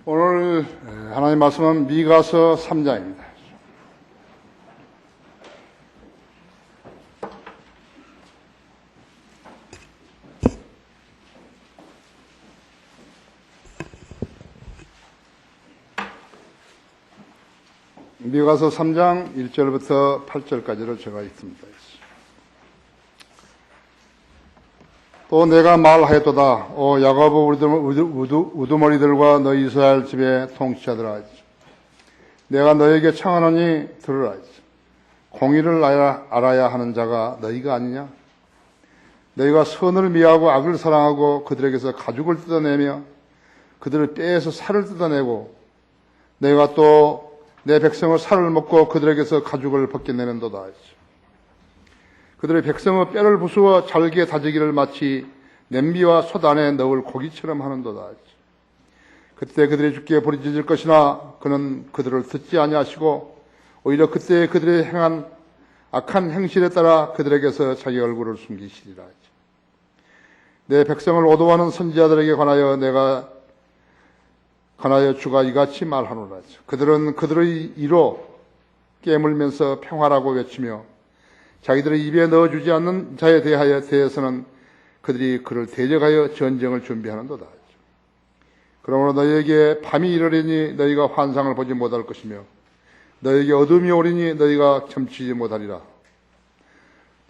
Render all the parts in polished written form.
오늘 하나님 말씀은 미가서 3장입니다. 미가서 3장 1절부터 8절까지를 제가 읽습니다. 또 내가 말하였도다. 오 야고보 우두머리들과 너희 이스라엘 집의 통치자들아, 내가 너에게 청하노니 들으라. 공의를 알아야 하는 자가 너희가 아니냐? 너희가 선을 미워하고 악을 사랑하고 그들에게서 가죽을 뜯어내며 그들을 뼈에서 살을 뜯어내고 너희가 또 내 백성의 살을 먹고 그들에게서 가죽을 벗겨내는도다. 그들의 백성의 뼈를 부수어 잘게 다지기를 마치 냄비와 솥 안에 넣을 고기처럼 하는도다. 그때 그들이 주께 부르짖을 것이나 그는 그들을 듣지 아니하시고 오히려 그때 그들이 행한 악한 행실에 따라 그들에게서 자기 얼굴을 숨기시리라. 내 백성을 오도하는 선지자들에게 관하여 주가 이같이 말하노라. 그들은 그들의 이로 깨물면서 평화라고 외치며 자기들의 입에 넣어주지 않는 자에 대해서는 그들이 그를 대적하여 전쟁을 준비하는도다. 그러므로 너희에게 밤이 이르리니 너희가 환상을 보지 못할 것이며 너희에게 어둠이 오리니 너희가 점치지 못하리라.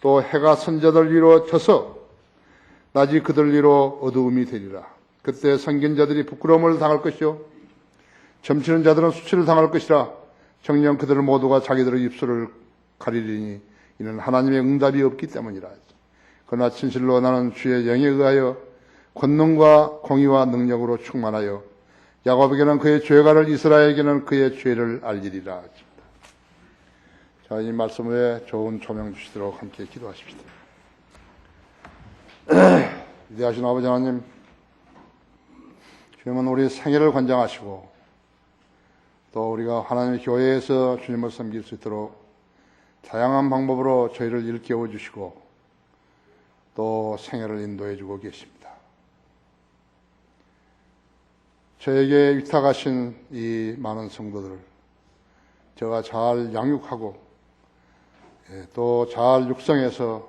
또 해가 선자들 위로 져서 낮이 그들 위로 어두움이 되리라. 그때 선견자들이 부끄러움을 당할 것이요 점치는 자들은 수치를 당할 것이라. 정녕 그들 모두가 자기들의 입술을 가리리니 이는 하나님의 응답이 없기 때문이라. 그러나 진실로 나는 주의 영에 의하여 권능과 공의와 능력으로 충만하여 야곱에게는 그의 죄가를 이스라엘에게는 그의 죄를 알리리라. 자, 이 말씀 후에 좋은 조명 주시도록 함께 기도하십시다. 위대하신 아버지 하나님, 주님은 우리 생애를 관장하시고 또 우리가 하나님의 교회에서 주님을 섬길 수 있도록 다양한 방법으로 저희를 일깨워 주시고 또 생애를 인도해 주고 계십니다. 저에게 위탁하신 이 많은 성도들을 제가 잘 양육하고 또 잘 육성해서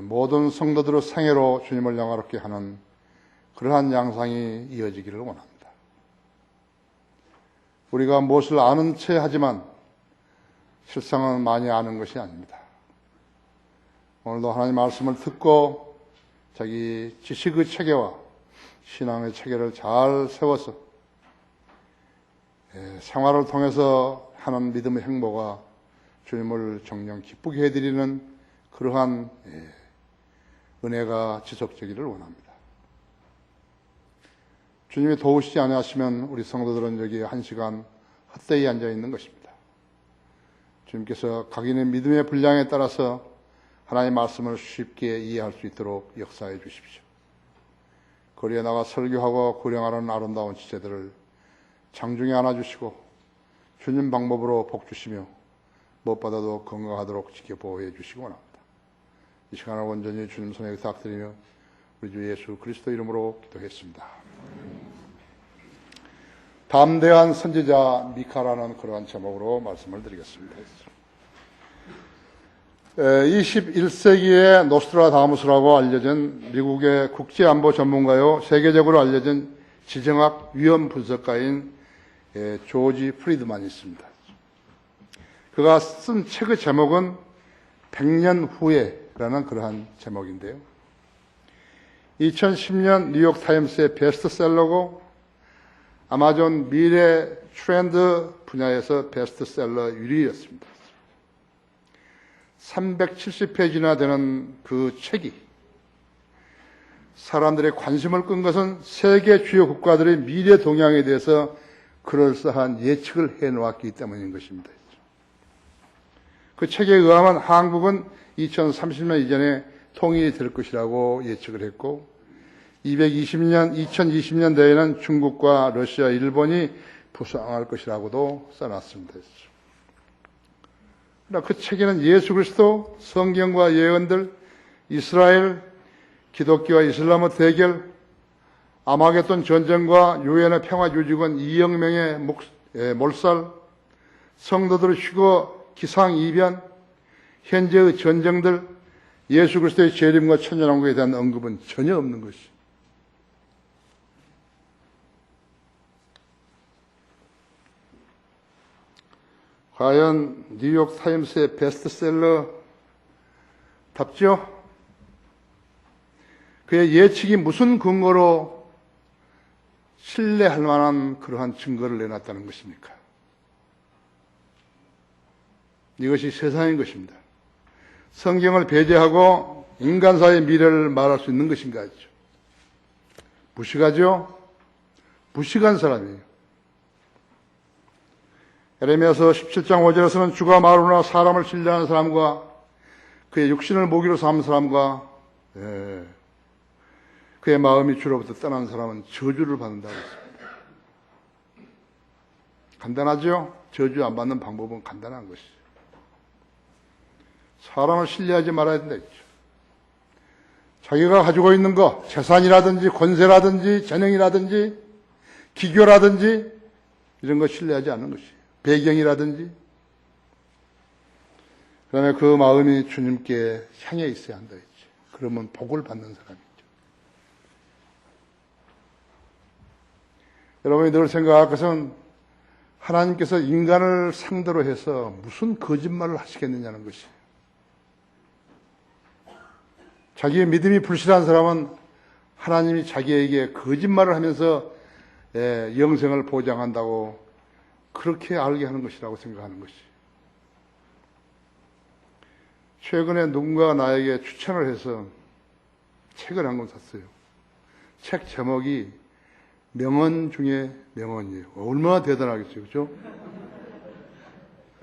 모든 성도들의 생애로 주님을 영화롭게 하는 그러한 양상이 이어지기를 원합니다. 우리가 무엇을 아는 채 하지만 실상은 많이 아는 것이 아닙니다. 오늘도 하나님 말씀을 듣고 자기 지식의 체계와 신앙의 체계를 잘 세워서 생활을 통해서 하는 믿음의 행보가 주님을 정녕 기쁘게 해드리는 그러한 은혜가 지속되기를 원합니다. 주님이 도우시지 않으시면 우리 성도들은 여기 한 시간 헛되이 앉아 있는 것입니다. 주님께서 각인의 믿음의 분량에 따라서 하나님의 말씀을 쉽게 이해할 수 있도록 역사해 주십시오. 거리에 나가 설교하고 구령하는 아름다운 지체들을 장중에 안아주시고 주님 방법으로 복주시며 무엇보다도 건강하도록 지켜보호해 주시기 원합니다. 이 시간을 온전히 주님 손에 의탁드리며 우리 주 예수 그리스도 이름으로 기도했습니다. 담대한 선지자 미카라는 그러한 제목으로 말씀을 드리겠습니다. 21세기의 노스트라다무스라고 알려진 미국의 국제안보 전문가요, 세계적으로 알려진 지정학 위험 분석가인 조지 프리드만이 있습니다. 그가 쓴 책의 제목은 100년 후에라는 그러한 제목인데요. 2010년 뉴욕타임스의 베스트셀러고 아마존 미래 트렌드 분야에서 베스트셀러 1위였습니다. 370페이지나 되는 그 책이 사람들의 관심을 끈 것은 세계 주요 국가들의 미래 동향에 대해서 그럴싸한 예측을 해놓았기 때문인 것입니다. 그 책에 의하면 한국은 2030년 이전에 통일이 될 것이라고 예측을 했고 2020년대에는 중국과 러시아, 일본이 부상할 것이라고도 써놨습니다. 그러나 그 책에는 예수 그리스도, 성경과 예언들, 이스라엘, 기독교와 이슬람의 대결, 아마겟돈 전쟁과 유엔의 평화유지군 2억 명의 몰살, 성도들의 휴거, 기상이변, 현재의 전쟁들, 예수 그리스도의 재림과 천년왕국에 대한 언급은 전혀 없는 것이. 과연 뉴욕 타임스의 베스트셀러답죠? 그의 예측이 무슨 근거로 신뢰할 만한 그러한 증거를 내놨다는 것입니까? 이것이 세상인 것입니다. 성경을 배제하고 인간사의 미래를 말할 수 있는 것인가 하죠. 무식하죠? 무식한 사람이에요. 에레미야서 17장 5절에서는 주가 말하노라 사람을 신뢰하는 사람과 그의 육신을 모기로 삼은 사람과 그의 마음이 주로부터 떠난 사람은 저주를 받는다고 했습니다. 간단하죠? 저주 안 받는 방법은 간단한 것이죠. 사람을 신뢰하지 말아야 된다 했죠. 자기가 가지고 있는 것, 재산이라든지 권세라든지 재능이라든지 기교라든지 이런 거 신뢰하지 않는 것이에요. 배경이라든지. 그다음에 그 마음이 주님께 향해 있어야 한다 했죠. 그러면 복을 받는 사람이죠. 여러분이 늘 생각할 것은 하나님께서 인간을 상대로 해서 무슨 거짓말을 하시겠느냐는 것이에요. 자기의 믿음이 불실한 사람은 하나님이 자기에게 거짓말을 하면서 영생을 보장한다고 그렇게 알게 하는 것이라고 생각하는 것이에요. 최근에 누군가가 나에게 추천을 해서 책을 한 권 샀어요. 책 제목이 명언 중에 명언이에요. 얼마나 대단하겠어요. 그죠?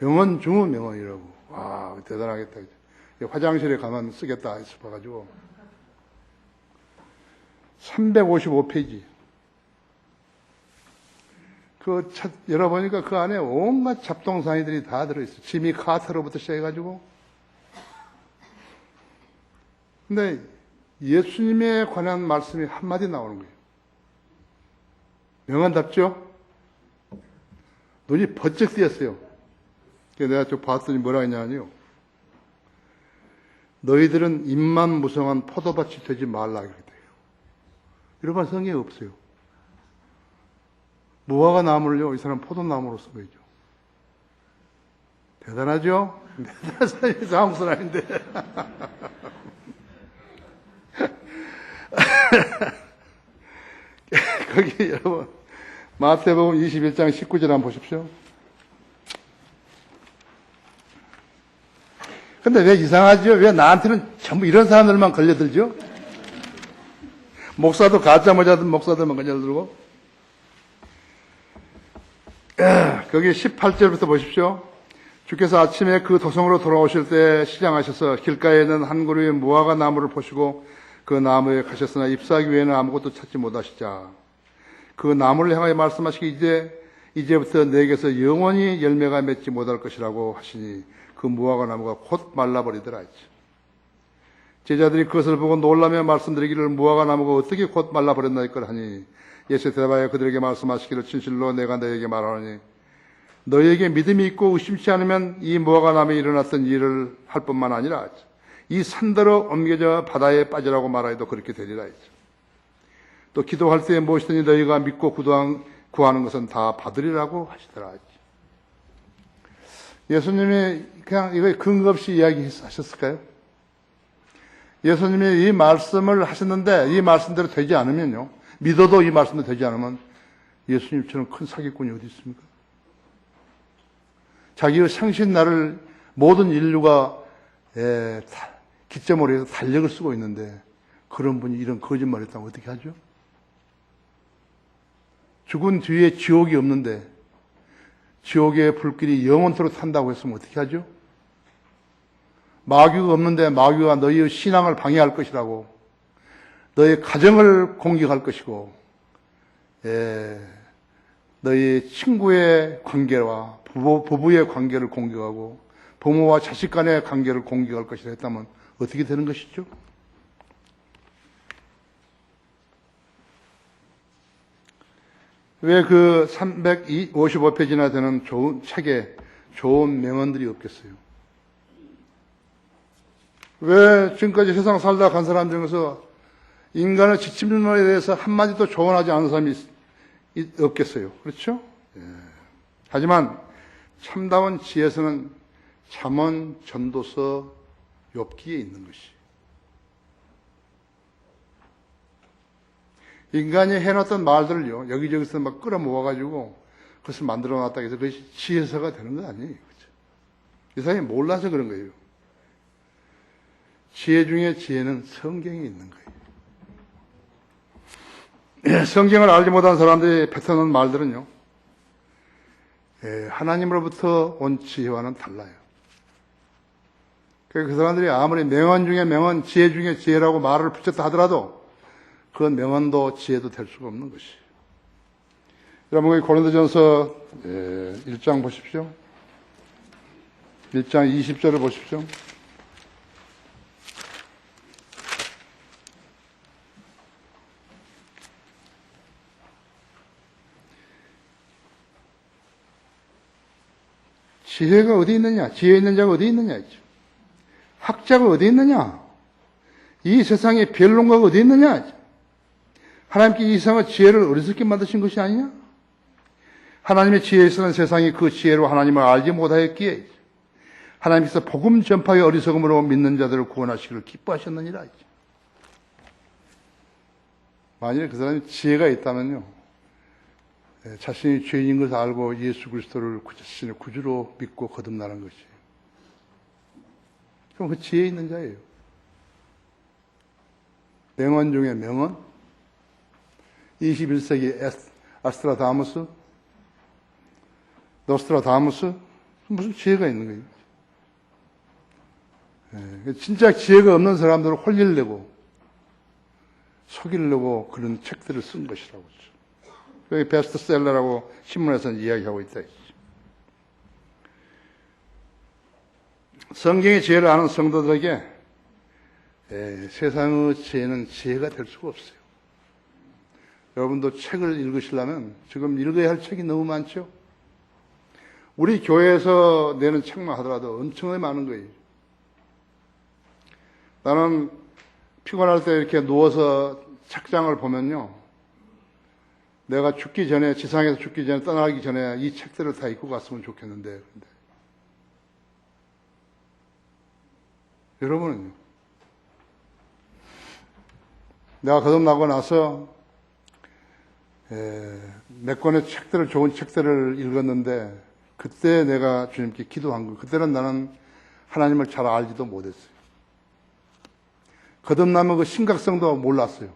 명언 중의 명언이라고. 와, 대단하겠다. 화장실에 가면 쓰겠다 싶어가지고. 355페이지. 그 책 열어보니까 그 안에 온갖 잡동사니들이 다 들어있어요. 지미 카터로부터 시작해가지고. 근데 예수님에 관한 말씀이 한마디 나오는 거예요. 명언답죠? 눈이 번쩍 띄었어요. 그래서 내가 좀 봤더니 뭐라 했냐면요. 너희들은 입만 무성한 포도밭이 되지 말라 그랬대요. 이런 말 성경에 없어요. 무화과 나무를요, 이 사람 포도나무로 쓴 거죠. 대단하죠? 대단한 사람이 다음 사람인데. 거기 여러분, 마태복음 21장 19절 한번 보십시오. 근데 왜 이상하죠? 왜 나한테는 전부 이런 사람들만 걸려들죠? 목사도 가짜 모자든 목사들만 걸려들고. 거기 18절부터 보십시오. 주께서 아침에 그 도성으로 돌아오실 때 시장하셔서 길가에 있는 한 그루의 무화과 나무를 보시고 그 나무에 가셨으나 잎사귀 외에는 아무것도 찾지 못하시자. 그 나무를 향하여 말씀하시기 이제부터 내게서 영원히 열매가 맺지 못할 것이라고 하시니 그 무화과 나무가 곧 말라버리더라 했죠. 제자들이 그것을 보고 놀라며 말씀드리기를 무화과 나무가 어떻게 곧 말라버렸나이까 하니 예수 대답하여 그들에게 말씀하시기를 진실로 내가 너에게 말하노니 너에게 믿음이 있고 의심치 않으면 이 무화과 나무에 일어났던 일을 할 뿐만 아니라 이 산더러 옮겨져 바다에 빠지라고 말하여도 그렇게 되리라 했죠. 또 기도할 때에 무엇이든지 너희가 믿고 구하는 것은 다 받으리라고 하시더라 했죠. 예수님이 그냥 이거 근거 없이 이야기하셨을까요? 예수님이 이 말씀을 하셨는데 이 말씀대로 되지 않으면요. 믿어도 이 말씀대로 되지 않으면 예수님처럼 큰 사기꾼이 어디 있습니까? 자기의 생신날을 모든 인류가 기점으로 해서 달력을 쓰고 있는데 그런 분이 이런 거짓말을 했다면 어떻게 하죠? 죽은 뒤에 지옥이 없는데 지옥의 불길이 영원토록 탄다고 했으면 어떻게 하죠? 마귀가 없는데 마귀가 너희의 신앙을 방해할 것이라고 너희 가정을 공격할 것이고 너희 친구의 관계와 부부의 관계를 공격하고 부모와 자식 간의 관계를 공격할 것이라 했다면 어떻게 되는 것이죠? 왜 그 355페이지나 되는 좋은 책에 좋은 명언들이 없겠어요? 왜 지금까지 세상 살다 간 사람 중에서 인간의 지침론에 대해서 한마디도 조언하지 않은 사람이 없겠어요? 그렇죠? 예. 하지만 참다운 지혜서는 잠언, 전도서, 욥기에 있는 것이. 인간이 해놨던 말들을요, 여기저기서 막 끌어모아가지고 그것을 만들어 놨다 해서 그것이 지혜서가 되는 거 아니에요. 그렇죠? 이 사람이 몰라서 그런 거예요. 지혜 중에 지혜는 성경에 있는 거예요. 성경을 알지 못한 사람들이 뱉어놓은 말들은요, 하나님으로부터 온 지혜와는 달라요. 그 사람들이 아무리 명언 중에 명언, 지혜 중에 지혜라고 말을 붙였다 하더라도 그 명언도 지혜도 될 수가 없는 것이. 여러분, 고린도전서 1장 보십시오. 1장 20절을 보십시오. 지혜가 어디 있느냐? 지혜 있는 자가 어디 있느냐? 학자가 어디 있느냐? 이 세상에 변론가가 어디 있느냐? 하나님께 이 세상의 지혜를 어리석게 만드신 것이 아니냐? 하나님의 지혜에서는 세상이 그 지혜로 하나님을 알지 못하였기에 하나님께서 복음 전파의 어리석음으로 믿는 자들을 구원하시기를 기뻐하셨느니라. 만약에 그 사람이 지혜가 있다면요, 자신이 죄인인 것을 알고 예수 그리스도를 자신의 구주로 믿고 거듭나는 것이. 그럼 그 지혜 있는 자예요. 명언 중에 명언, 21세기 아스트라다무스, 노스트라다무스, 무슨 지혜가 있는 거예요. 진짜 지혜가 없는 사람들을 홀리려고, 속이려고 그런 책들을 쓴 것이라고. 여기 베스트셀러라고 신문에서는 이야기하고 있다. 성경의 지혜를 아는 성도들에게 세상의 지혜는 지혜가 될 수가 없어요. 여러분도 책을 읽으시려면 지금 읽어야 할 책이 너무 많죠? 우리 교회에서 내는 책만 하더라도 엄청나게 많은 거예요. 나는 피곤할 때 이렇게 누워서 책장을 보면요, 내가 죽기 전에, 지상에서 죽기 전에, 떠나기 전에 이 책들을 다 읽고 갔으면 좋겠는데, 근데. 여러분은요? 내가 거듭나고 나서 몇 권의 책들을, 좋은 책들을 읽었는데, 그때 내가 주님께 기도한 거예요. 그때는 나는 하나님을 잘 알지도 못했어요. 거듭나면 그 심각성도 몰랐어요.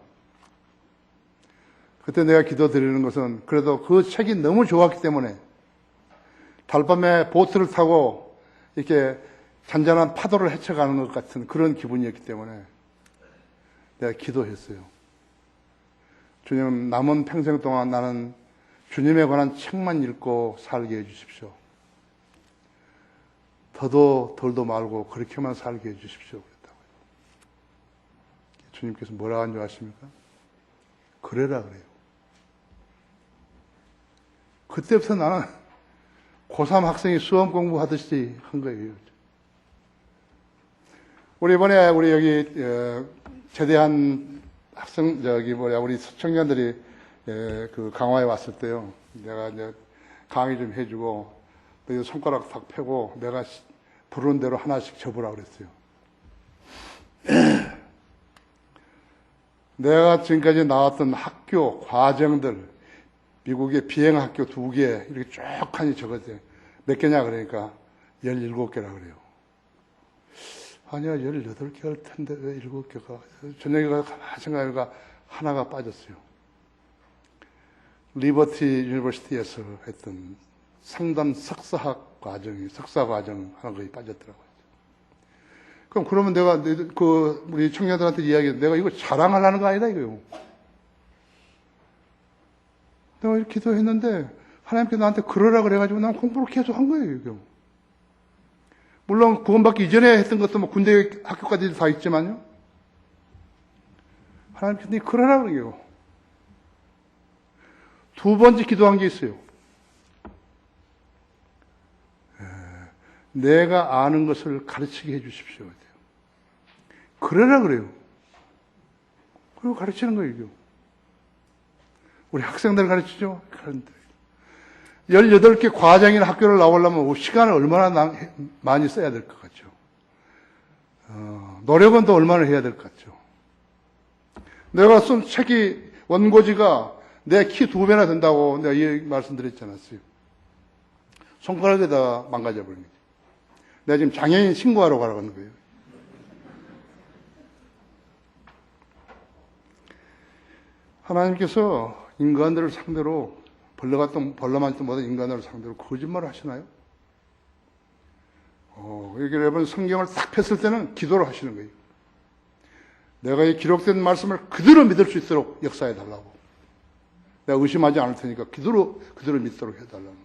그때 내가 기도 드리는 것은 그래도 그 책이 너무 좋았기 때문에 달밤에 보트를 타고 이렇게 잔잔한 파도를 헤쳐가는 것 같은 그런 기분이었기 때문에 내가 기도했어요. 주님, 남은 평생 동안 나는 주님에 관한 책만 읽고 살게 해주십시오. 더도 덜도 말고 그렇게만 살게 해주십시오. 그랬다고요. 주님께서 뭐라 한 줄 아십니까? 그래라 그래요. 그때부터 나는 고3 학생이 수험 공부하듯이 한 거예요. 우리 이번에 우리 여기 제대한 학생 우리 청년들이 그 강화에 왔을 때요, 내가 이제 강의 좀 해주고 또 손가락 탁 펴고 내가 부르는 대로 하나씩 접으라 그랬어요. 내가 지금까지 나왔던 학교 과정들, 미국의 비행학교 2개 이렇게 쭉 하니 적었어요. 몇 개냐 그러니까 17개라 그래요. 아니야, 18개 할 텐데 왜 7개가. 저녁에 가만히 생각하니까 하나가 빠졌어요. 리버티 유니버시티에서 했던 상담 석사 과정 하나 거의 빠졌더라고요. 그러면 내가 우리 청년들한테 이야기해, 내가 이거 자랑하려는 거 아니다 이거요. 내가 이렇게 기도했는데 하나님께 나한테 그러라 그래가지고 난 공부를 계속 한 거예요. 이거. 물론 구원받기 이전에 했던 것도 뭐 군대 학교까지 다 있지만요. 하나님께 네 그러라 그래요. 두 번째 기도한 게 있어요. 내가 아는 것을 가르치게 해 주십시오. 그러라 그래요. 그리고 가르치는 거예요. 이게. 우리 학생들 가르치죠? 그런데 18개 과정이나 학교를 나오려면 시간을 얼마나 많이 써야 될 것 같죠? 노력은 또 얼마나 해야 될 것 같죠? 내가 쓴 책이 원고지가 내 키 2배나 된다고 내가 이 말씀드렸지 않았어요? 손가락에다가 망가져 버립니다. 내가 지금 장애인 신고하러 가는 거예요. 하나님께서 인간들을 상대로 벌레만 또 모든 인간들을 상대로 거짓말을 하시나요? 이게 여러분 성경을 딱 폈을 때는 기도를 하시는 거예요. 내가 이 기록된 말씀을 그대로 믿을 수 있도록 역사해 달라고. 내가 의심하지 않을 테니까 그대로 믿도록 해달라는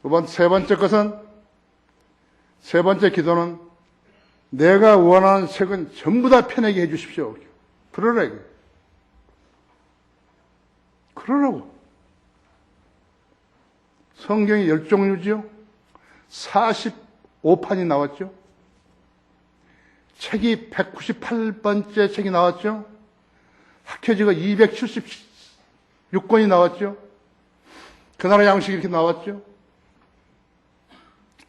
것이죠. 세 번째 기도는 내가 원하는 책은 전부 다 펴내게 해 주십시오. 그러라고. 그러라고. 성경이 10종류지요? 45판이 나왔죠? 책이 198번째 책이 나왔죠? 학회지가 276권이 나왔죠? 그 나라 양식이 이렇게 나왔죠?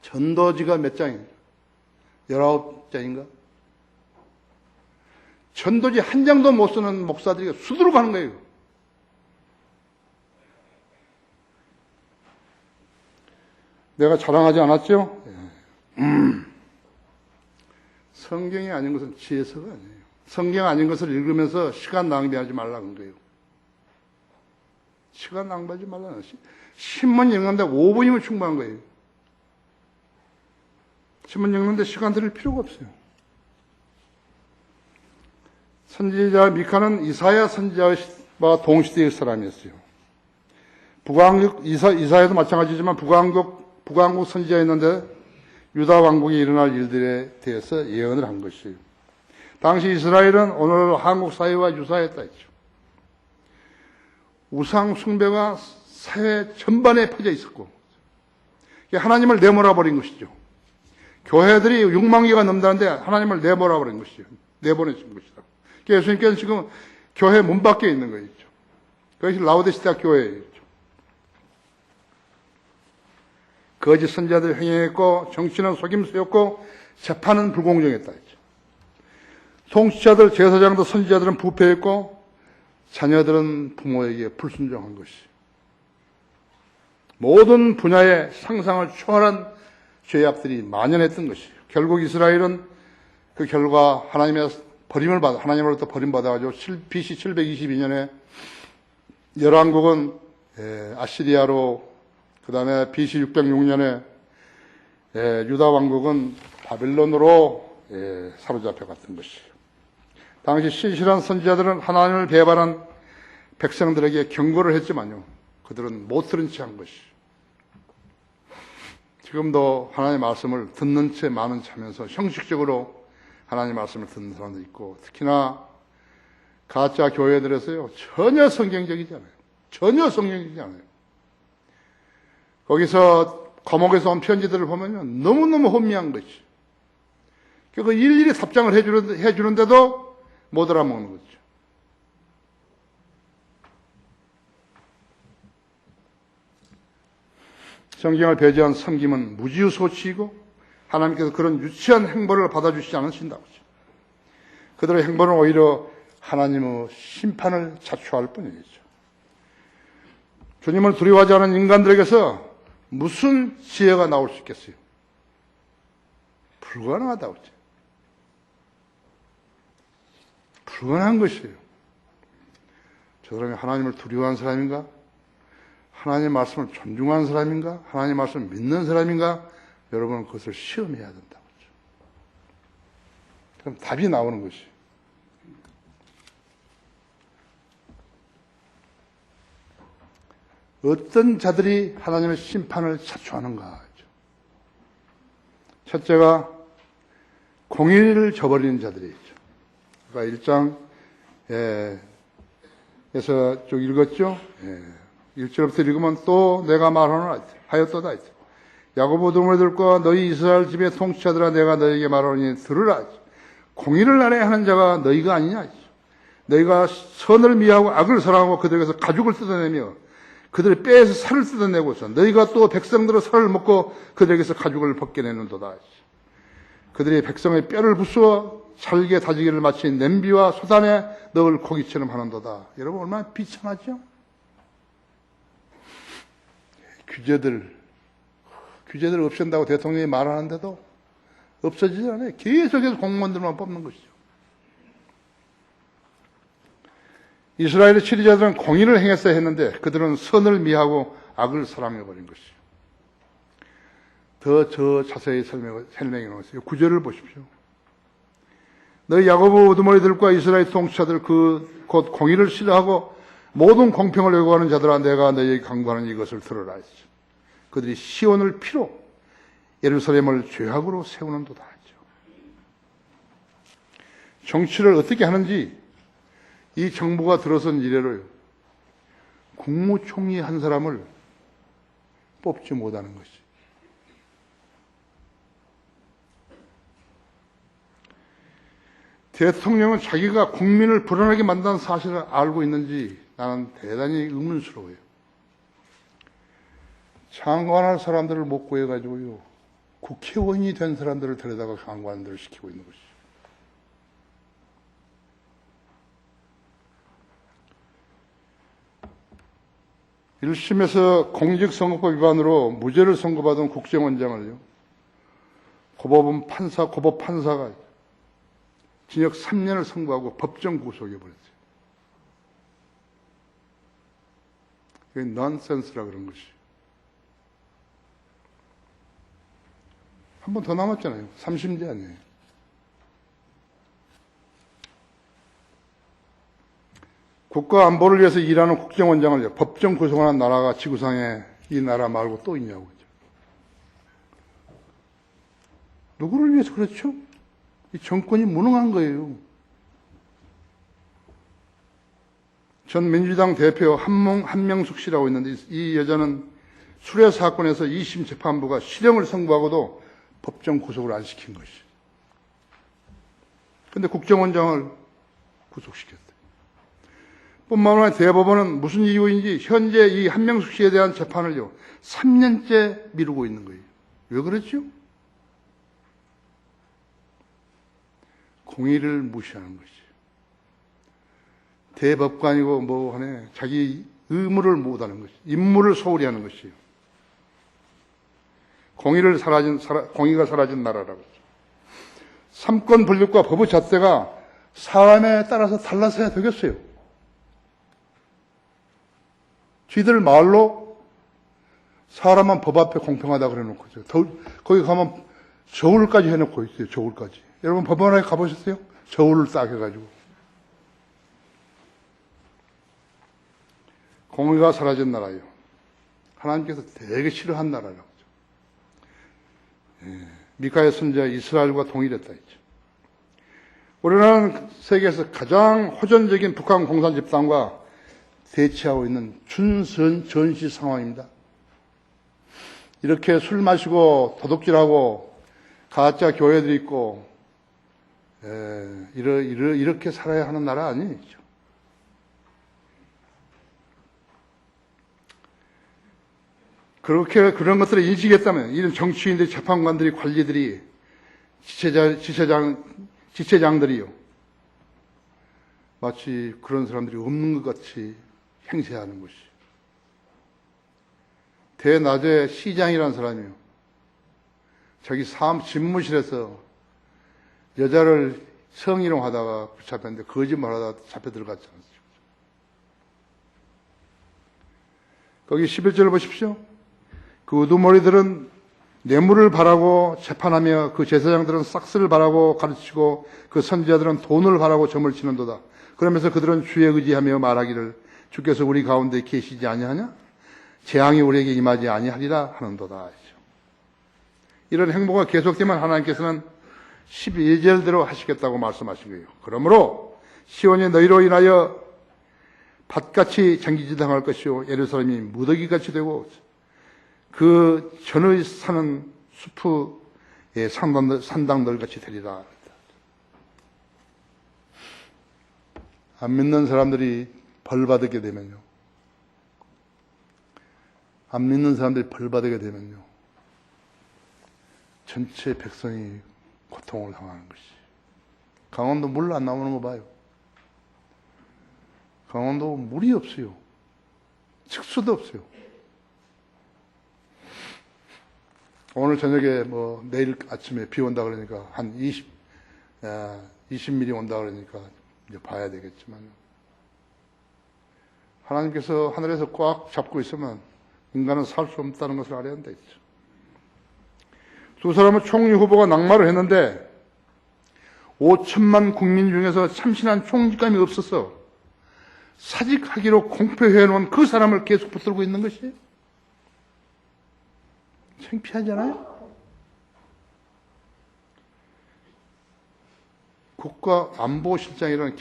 전도지가 몇 장인가? 19장인가? 전도지 한 장도 못 쓰는 목사들이 수두룩 하는 거예요. 내가 자랑하지 않았죠? 성경이 아닌 것은 지혜서가 아니에요. 성경 아닌 것을 읽으면서 시간 낭비하지 말라는 거예요. 시간 낭비하지 말라는 거예요. 신문 읽는데 5분이면 충분한 거예요. 신문 읽는데 시간 들일 필요가 없어요. 선지자 미카는 이사야 선지자와 동시대의 사람이었어요. 이사야도 마찬가지지만 북왕국 선지자였는데 유다 왕국이 일어날 일들에 대해서 예언을 한 것이에요. 당시 이스라엘은 오늘 한국 사회와 유사했다 했죠. 우상 숭배가 사회 전반에 퍼져 있었고 하나님을 내몰아 버린 것이죠. 교회들이 6만 개가 넘다는데 하나님을 내몰아 버린 것이죠. 내보내신 것이다. 예수님께서는 지금 교회 문 밖에 있는 거였죠. 그것이 라오디시아 교회였죠. 거짓 선지자들 행행했고 정치는 속임수였고 재판은 불공정했다 했죠. 통치자들, 제사장들, 선지자들은 부패했고 자녀들은 부모에게 불순종한 것이 모든 분야의 상상을 초월한 죄악들이 만연했던 것이에요. 결국 이스라엘은 그 결과 하나님으로부터 버림받아가지고 BC 722년에 열왕국은 아시리아로, 그 다음에 BC 606년에 유다 왕국은 바빌론으로 사로잡혀 갔던 것이에요. 당시 신실한 선지자들은 하나님을 배반한 백성들에게 경고를 했지만요, 그들은 못 들은 채 한 것이에요. 지금도 하나님의 말씀을 듣는 채 마는 채면서 형식적으로 하나님의 말씀을 듣는 사람도 있고, 특히나 가짜 교회들에서요, 전혀 성경적이지 않아요. 전혀 성경적이지 않아요. 거기서 감옥에서 온 편지들을 보면요, 너무너무 혼미한 것이. 그 일일이 답장을 해주는데도 못 알아먹는 거죠. 성경을 배제한 섬김은 무지의소치이고 하나님께서 그런 유치한 행보를 받아주시지 않으신다고 하죠. 그들의 행보는 오히려 하나님의 심판을 자초할 뿐이죠. 주님을 두려워하지 않은 인간들에게서 무슨 지혜가 나올 수 있겠어요? 불가능하다고 했죠. 불가능한 것이에요. 저 사람이 하나님을 두려워하는 사람인가? 하나님의 말씀을 존중하는 사람인가? 하나님의 말씀을 믿는 사람인가? 여러분은 그것을 시험해야 된다고 했죠. 그럼 답이 나오는 것이에요. 어떤 자들이 하나님의 심판을 자초하는가 하죠. 첫째가 공의를 저버리는 자들이죠. 그러니까 1장 그래서 쭉 읽었죠? 예. 1절부터 읽으면 또 내가 하였도다. 야곱 우두머리들과 너희 이스라엘 집의 통치자들아 내가 너희에게 말하노니 들으라. 공의를 아래 하는 자가 너희가 아니냐. 너희가 선을 미하고 악을 사랑하고 그들에게서 가죽을 뜯어내며 그들의 뼈에서 살을 뜯어내고서 너희가 또 백성들의 살을 먹고 그들에게서 가죽을 벗겨내는도다. 그들이 백성의 뼈를 부수어 잘게 다지기를 마친 냄비와 소단에 넣을 고기처럼 하는도다. 여러분 얼마나 비참하죠? 규제들 없앤다고 대통령이 말하는데도 없어지지 않아요. 계속해서 공무원들만 뽑는 것이죠. 이스라엘의 치리자들은 공의를 행했어야 했는데 그들은 선을 미하고 악을 사랑해버린 것이죠. 더 자세히 설명해 놓았어요. 9절을 보십시오. 너희 야곱 우두머리들과 이스라엘 통치자들 곧 공의를 싫어하고 모든 공평을 요구하는 자들아 내가 너희에게 강구하는 이것을 들으라 했죠. 그들이 시온을 피로 예루살렘을 죄악으로 세우는도다 했죠. 정치를 어떻게 하는지 이 정부가 들어선 이래로요. 국무총리 한 사람을 뽑지 못하는 것이. 대통령은 자기가 국민을 불안하게 만드는 사실을 알고 있는지 나는 대단히 의문스러워요. 장관할 사람들을 못 구해가지고요. 국회의원이 된 사람들을 데려다가 장관들을 시키고 있는 것이죠. 일심에서 공직선거법 위반으로 무죄를 선고받은 국정원장을요. 고법 판사가 징역 3년을 선고하고 법정 구속해버렸어요. 그게 넌센스라 그런 것이. 한 번 더 남았잖아요. 3심제 아니에요. 국가 안보를 위해서 일하는 국정원장을 법정 구속하는 나라가 지구상에 이 나라 말고 또 있냐고. 누구를 위해서 그렇죠? 이 정권이 무능한 거예요. 전 민주당 대표 한명숙 씨라고 있는데 이 여자는 수뢰 사건에서 2심 재판부가 실형을 선고하고도 법정 구속을 안 시킨 것이. 그런데 국정원장을 구속시켰어요. 뿐만 아니라 대법원은 무슨 이유인지 현재 이 한명숙 씨에 대한 재판을요 3년째 미루고 있는 거예요. 왜 그렇죠? 공의를 무시하는 것이죠. 대법관이고 뭐 하네 자기 의무를 못하는 것이, 임무를 소홀히 하는 것이에요. 공의가 사라진 나라라고. 삼권 분립과 법의 잣대가 사람에 따라서 달라서야 되겠어요. 쥐들 말로 사람만 법 앞에 공평하다고 그래놓고 거기 가면 저울까지 해놓고 있어요. 저울까지. 여러분 법원에 가보셨어요? 저울을 딱 해가지고. 공의가 사라진 나라예요. 하나님께서 되게 싫어한 나라라고. 미카의 선지자 이스라엘과 동일했다 했죠. 우리나라는 세계에서 가장 호전적인 북한 공산 집단과 대치하고 있는 전시 상황입니다. 이렇게 술 마시고 도둑질하고 가짜 교회들이 있고 이렇게 살아야 하는 나라 아니죠. 그렇게 그런 것들을 인식했다면 이런 정치인들, 재판관들이, 관리들이, 지체장들이요 마치 그런 사람들이 없는 것 같이 행세하는 것이. 대낮에 시장이라는 사람이요 자기 집무실에서 여자를 성희롱하다가 붙잡혔는데 거짓말하다가 잡혀 들어갔지 않습니까? 거기 11절을 보십시오. 그 우두머리들은 뇌물을 바라고 재판하며 그 제사장들은 싹스를 바라고 가르치고 그 선지자들은 돈을 바라고 점을 치는도다. 그러면서 그들은 주에 의지하며 말하기를 주께서 우리 가운데 계시지 아니하냐? 재앙이 우리에게 임하지 아니하리라 하는도다. 이런 행보가 계속되면 하나님께서는 12절대로 하시겠다고 말씀하신 거예요. 그러므로 시온이 너희로 인하여 밭같이 장기지당할 것이요 예루살렘이 무더기같이 되고 그 전의 사는 숲의 산당들 같이 되리라. 안 믿는 사람들이 벌 받게 되면요. 안 믿는 사람들이 벌 받게 되면요. 전체 백성이 고통을 당하는 것이. 강원도 물 안 나오는 거 봐요. 강원도 물이 없어요. 식수도 없어요. 오늘 저녁에 내일 아침에 비 온다 그러니까 한 20mm 온다 그러니까 이제 봐야 되겠지만 하나님께서 하늘에서 꽉 잡고 있으면 인간은 살 수 없다는 것을 알아야 한다 했죠. 두 사람은 총리 후보가 낙마를 했는데 5천만 국민 중에서 참신한 총리감이 없어서 사직하기로 공표해 놓은 그 사람을 계속 붙들고 있는 것이 창피하잖아요. 국가안보실장이라는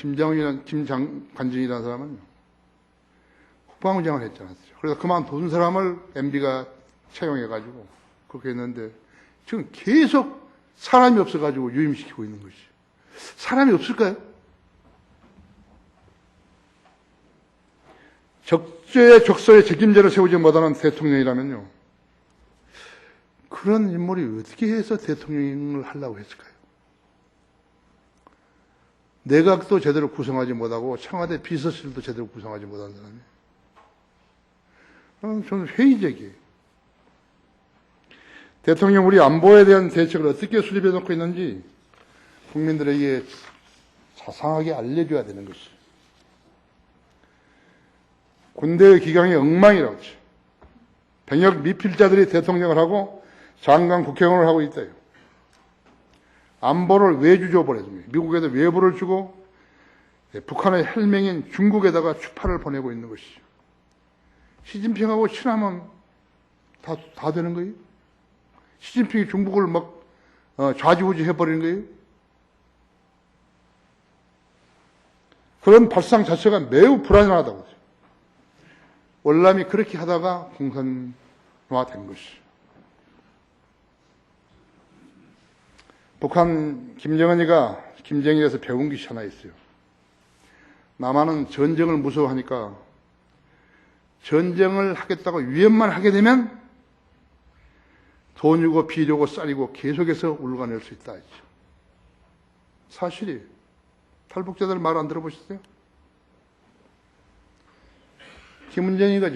김관진이라는 사람은 국방부장을 했잖아요. 그래서 그만둔 사람을 MB가 채용해가지고 그렇게 했는데 지금 계속 사람이 없어가지고 유임시키고 있는 것이. 사람이 없을까요? 적재에 적소에 책임자를 세우지 못하는 대통령이라면요. 그런 인물이 어떻게 해서 대통령을 하려고 했을까요? 내각도 제대로 구성하지 못하고 청와대 비서실도 제대로 구성하지 못한 사람이. 저는 회의적이에요. 대통령 우리 안보에 대한 대책을 어떻게 수립해 놓고 있는지 국민들에게 자상하게 알려줘야 되는 것이. 군대의 기강이 엉망이라고 했죠. 병역 미필자들이 대통령을 하고 장관 국회의원을 하고 있다요. 안보를 외주조 보내줍니다. 미국에도 외부를 주고 북한의 헬맹인 중국에다가 추파를 보내고 있는 것이죠. 시진핑하고 친하면 다 되는 거예요? 시진핑이 중국을 막 좌지우지 해버리는 거예요? 그런 발상 자체가 매우 불안하다고 하죠. 월남이 그렇게 하다가 공산화된 것이죠. 북한 김정일에서 배운 것이 하나 있어요. 남한은 전쟁을 무서워하니까 전쟁을 하겠다고 위협만 하게 되면 돈 주고 비 주고 쌀이고 계속해서 울어낼 수 있다 했죠. 사실이에요. 탈북자들 말 안 들어보셨어요? 김정은이가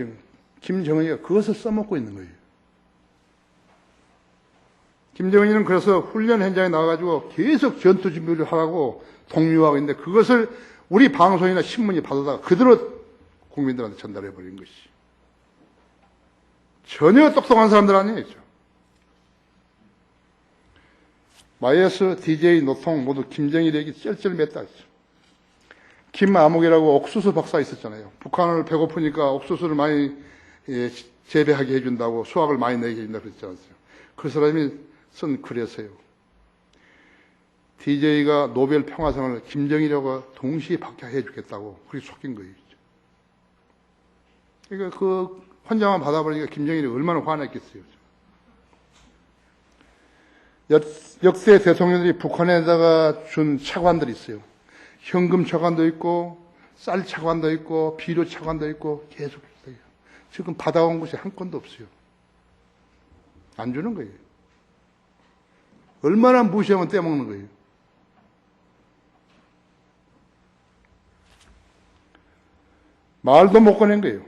그것을 써먹고 있는 거예요. 김정은이는 그래서 훈련 현장에 나와가지고 계속 전투 준비를 하라고 독려하고 있는데 그것을 우리 방송이나 신문이 받아다가 그대로 국민들한테 전달해버린 것이. 전혀 똑똑한 사람들 아니에요. 마이어스, DJ, 노통 모두 김정일에게 쩔쩔맸다 했죠. 김아목이라고 옥수수 박사 있었잖아요. 북한을 배고프니까 옥수수를 많이 재배하게 해준다고 수확을 많이 내게 해준다고 그랬지 않았어요. 그 사람이 쓴 글에서요. DJ가 노벨 평화상을 김정일하고 동시에 받게 해주겠다고 그렇게 속인 거예요. 그러니까 그 혼자만 받아버리니까 김정일이 얼마나 화냈겠어요. 역대 대통령들이 북한에다가 준 차관들이 있어요. 현금 차관도 있고 쌀 차관도 있고 비료 차관도 있고 계속 있어요. 지금 받아온 것이 한 건도 없어요. 안 주는 거예요. 얼마나 무시하면 떼먹는 거예요. 말도 못 꺼낸 거예요.